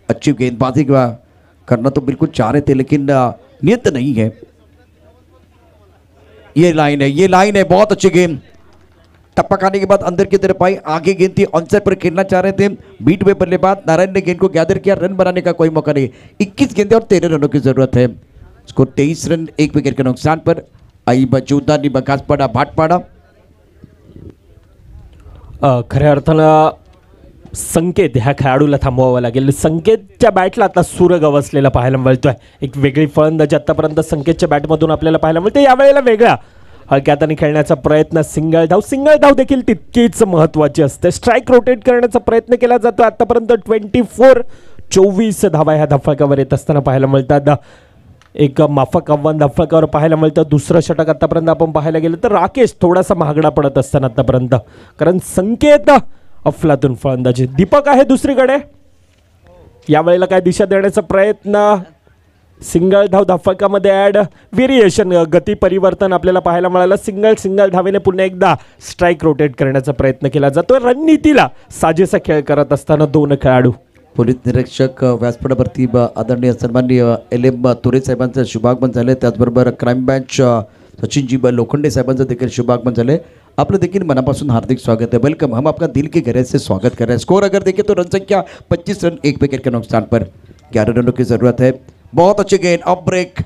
अच्छी गेंदबाजी करना तो बिल्कुल चाह रहे थे लेकिन नियत नहीं है. ये लाइन है. बहुत अच्छी गेंद. टप्पा खाने के बाद अंदर की तरफ आई. आगे गेंद थी. ऑनसाइड पर खेलना चाह रहे थे. बीट हुए बल्लेबाज नारायण ने गेंद को गैदर किया. रन बनाने का कोई मौका नहीं. 21 गेंदें और 13 रनों की जरूरत है. स्कोर 23 रन 1 विकेट के नुकसान पर. आई बजूदा नि बकासपाडा भाटपाडा. खऱ्या अर्थानं संकेत ह्या खेळाडूला थांबवावं लागेल. संकेतच्या बॅटला आता सूर गवसलेला पाहायला मिळतोय. एक वेगळी फलंदाजी आतापर्यंत संकेतच्या बॅटमधून आपल्याला पाहायला मिळते. यावेळेला वेगळा हलक्या हाताने खेळण्याचा प्रयत्न. सिंगल धाव देखील तितकीच महत्त्वाची असते. स्ट्राईक रोटेट करण्याचा प्रयत्न केला जातो. आतापर्यंत 24 24 धावा ह्या धावफलकावर येत असताना पाहायला मिळतात. एक माफक आव्हान धावफलकावर पाहायला मिळतं. दुसरं षटक आतापर्यंत आपण पाहायला गेलं तर राकेश थोडासा महागडा पडत असताना आतापर्यंत, कारण संकेत अफलातून फलंदाजी. दीपक आहे दुसरीकडे, यावेळेला काय दिशा देण्याचा प्रयत्न, सिंगल धाव धावफलकामध्ये ॲड, व्हेरिएशन गती परिवर्तन आपल्याला पाहायला मिळालं. सिंगल धावेने पुन्हा एकदा स्ट्राईक रोटेट करण्याचा प्रयत्न केला जातो. रणनीतीला साजेसा खेळ करत असताना दोन खेळाडू. पोलीस निरीक्षक व्यासपीठावरती आदरणीय सन्माननीय LM तुरे साहेबांचं शुभागमन झालं. त्याचबरोबर क्राईम ब्रँच सचिनजी लोखंडे साहेबांचं देखील शुभागमन झाले. आपलं देखील मनापासून हार्दिक स्वागत है. वेलकम. हम आपका दिल के गहरे से स्वागत कर रहे हैं. स्कोर अगर देखें तो रन संख्या 25 रन, 1 विकेट के नुकसान पर 11 रनों की जरूरत है. बहुत अच्छे गेंद, अब ब्रेक,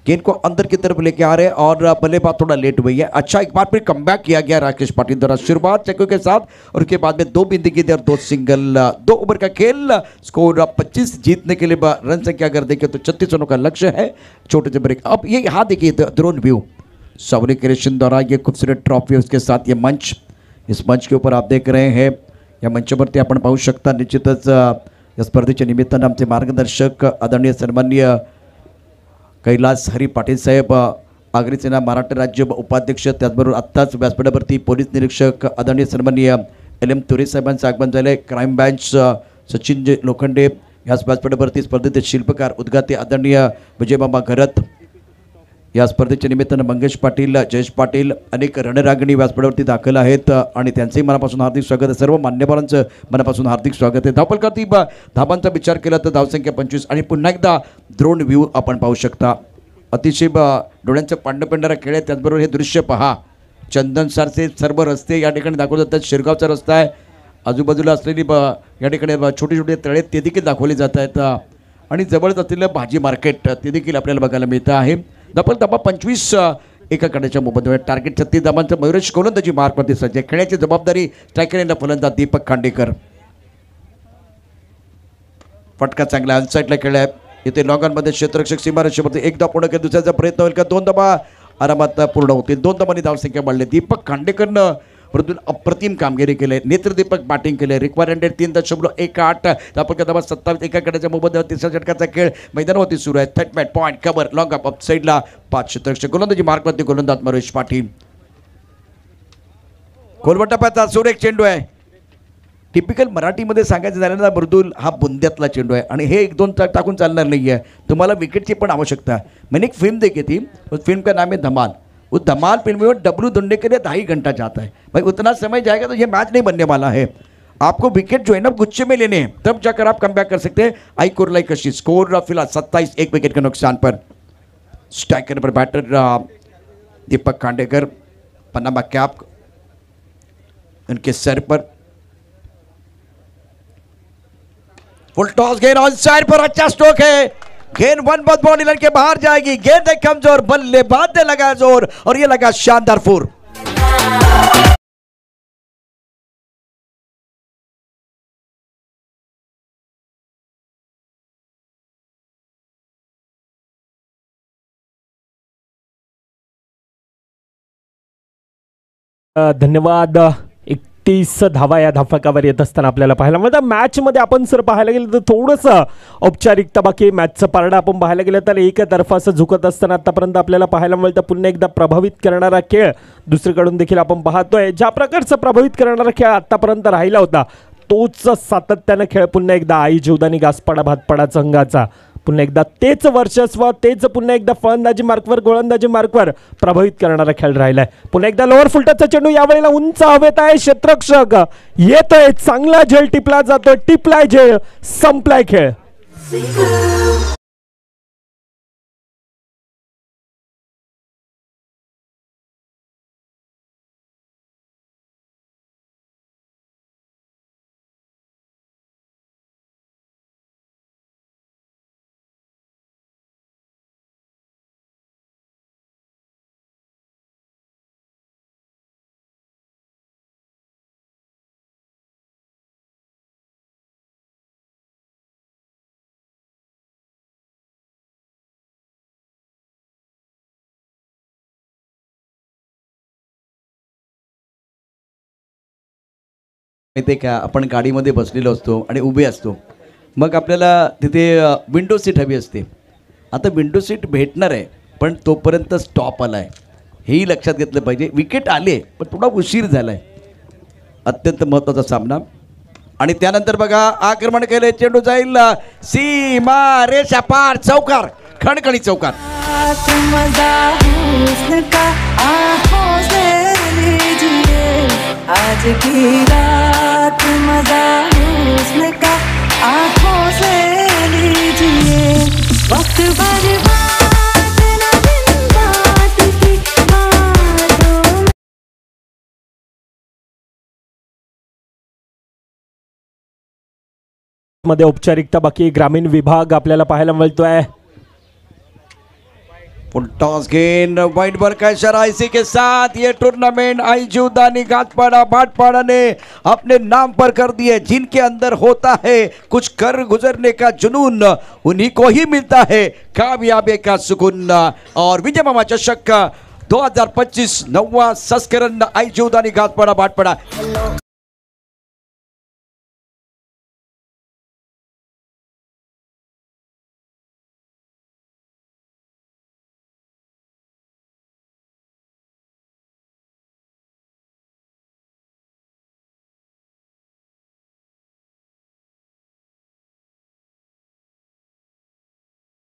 गेंद को अंदर की तरफ लेके आ रहे हैं और बल्लेबाज थोड़ा लेट हुई है. अच्छा, एक बार फिर कमबैक किया गया राकेश पाटिल द्वारा. शुरुआत चक्कों के साथ और उसके बाद में 2 बिंदी की दर 2 सिंगल, 2 ओवर का खेल. स्कोर 25 जीतने के लिए रन संख्या अगर देखें तो 36 रनों का लक्ष्य है. छोटे से ब्रेक. अब ये यहाँ देखिए ड्रोन व्यू सावरी क्रिएशन द्वारा ये खूबसूरत ट्रॉफी, उसके साथ ये मंच, इस मंच के ऊपर आप देख रहे हैं, या मंचावरती आपण पाहू शकता. निश्चितच या स्पर्धेच्या निमित्तानं आमचे मार्गदर्शक आदरणीय सन्माननीय कैलास हरी पाटील साहेब, आगरी सेना महाराष्ट्र राज्य उपाध्यक्ष, त्याचबरोबर आत्ताच व्यासपीठावरती पोलीस निरीक्षक आदरणीय सन्माननीय LM तुरे साहेबांचं आगमन झालं आहे. क्राईम ब्रँच सचिन लोखंडे, याच व्यासपीठावरती स्पर्धेचे शिल्पकार उद्घाते आदरणीय विजयमामा घरत. या स्पर्धेच्या निमित्तानं मंगेश पाटील, जयेश पाटील, अनेक रणरागिणी व्यासपीठावरती दाखल आहेत आणि त्यांचंही मनापासून हार्दिक स्वागत आहे. सर्व मान्यवरांचं मनापासून हार्दिक स्वागत आहे. धावफलकावरती धाबांचा विचार केला तर धावसंख्या 25 आणि पुन्हा एकदा ड्रोन व्ह्यू आपण पाहू शकता. अतिशय डोळ्यांचं पांढरं पेंढारा खेळ आहे. त्याचबरोबर हे दृश्य पहा, चंदनसारचे सर्व रस्ते या ठिकाणी दाखवले जातात. शिरगावचा रस्ता आहे, आजूबाजूला असलेली या ठिकाणी छोटे छोटे तळे ते देखील दाखवले जात आहेत आणि जवळच असलेलं भाजी मार्केट ते देखील आपल्याला बघायला मिळतं आहे. धावा 25 एका कड्याच्या मोबदल्यावर. टार्गेट 36 धावांचं मयुरेश गोलंदाजी मार्कवरती सज्ज. खेळण्याची जबाबदारी स्ट्रायकर फलंदाज दीपक खांडेकर. फटका चांगला अनसाईडला खेळ आहे. इथे लॉंगॉनमध्ये क्षेत्ररक्षक सीमारेषेवरती एक धाव पूर्ण केली. दुसऱ्याचा प्रयत्न होईल का? 2 धावा आरामात पूर्ण होतील. 2 धावांनी धावसंख्या वाढली. दीपक खांडेकरनं परंतु अप्रतिम कामगिरी केले. नेत्रदीपक बॅटिंग केले. रिक्वायर्ड 3.18. धावफलक धावा 27 एका कड्याच्या मोबदल्यावर. तिसऱ्या षटकाचा खेळ मैदानावरती सुरू आहे. Third man point cover long up साईडला 5 क्षेत्ररक्षक गोलंदाजी मार्कवरती गोलंदाज मयुरेश पाटील. खोलवटापाचा सुरेख चेंडू आहे. टिपिकल मराठीमध्ये सांगायचं झालं ना, मृदुल हा बुंद्यातला चेंडू आहे आणि हे 1-2 टाकून चालणार नहीं है. तुम्हाला विकेटची पण आवश्यकता है. मैंने एक फिल्म देखी थी, उस फिल्म का नाम है धमाल. उस धमाल फिल्म में डब्लू ढूंढने के लिए 2.5 घंटा जाता है. भाई उतना समय जाएगा तो ये मैच नहीं बनने वाला है. आपको विकेट जो है ना गुच्छे में लेने हैं, तब जाकर आप कम बैक कर सकते हैं. आई कुरलाई कशी. स्कोर फिलहाल 27 1 विकेट के नुकसान पर. स्ट्राइकर पर बैटर दीपक खांडेकर, पनामा कैप उनके सर पर. फुल टॉस गेंद ऑन साइड पर. अच्छा स्ट्रोक है. गेंद 1 बॉडी लाइन के बाहर जाएगी. गेंद कमजोर, बल्लेबाज ने लगा जोर और ये लगा शानदार फोर. धन्यवाद. 31 धावा या धावफलकावर येत असताना आपल्याला पाहायला मिळतं. मॅचमध्ये आपण जर पाहायला गेलं तर थोडंसं औपचारिकता बाकी. मॅचचं पारडं आपण पाहायला गेलं तर एकतर्फा असं झुकत असताना आतापर्यंत आपल्याला पाहायला मिळतं. पुन्हा एकदा प्रभावित करणारा खेळ दुसरीकडून देखील आपण पाहतोय. ज्या प्रकारचा प्रभावित करणारा खेळ आतापर्यंत राहिला होता तोच सातत्यानं खेळ पुन्हा एकदा आई जीवदानी गासपाडा भातपाडा संघाचा. पुन्हा एकदा तेच वर्चस्व, तेच पुन्हा एकदा फलंदाजी मार्कवर गोलंदाजी मार्कवर प्रभावित करणारा खेळ राहिलाय. पुन्हा एकदा लोअर फुलटचा चेंडू यावेळेला उंच हवेत आहे. क्षेत्ररक्षक येतोय, चांगला झेल टिपला जातोय. टिपलाय झेल, संपलाय खेळ. माहिती आहे का, आपण गाडीमध्ये बसलेलो असतो आणि उभे असतो. मग आपल्याला तिथे विंडो सीट हवी असते. आता विंडो सीट भेटणार आहे पण तोपर्यंत स्टॉप आला आहे, हेही लक्षात घेतलं पाहिजे. विकेट आले पण थोडा उशीर झाला आहे. अत्यंत महत्त्वाचा सामना. आणि त्यानंतर बघा आक्रमण केले, चेंडू जाईल सीमा रेषा पार, चौकार, खणखणी चौकार. मजा हुस्न का आँखों से लीजिए, आज की रात मजा हुस्न का आँखों से लीजिए. वक्त बर्बाद न दिन रात की बातों में. मध्ये औपचारिकता बाकी, ग्रामीण विभाग आपल्याला पाहायला मिळतोय. टॉस गेंद वाइड बॉल का इशारा. इसी के साथ ये टूर्नामेंट आईजूदानी घाटपाड़ा भाटपाड़ा ने अपने नाम पर कर दिए. जिनके अंदर होता है कुछ कर गुजरने का जुनून, उन्हीं को ही मिलता है कामयाबी का सुकून. और विजय मामा चषक 2025 9वां संस्करण आईजूदानी घाटपाड़ा भाटपाड़ा.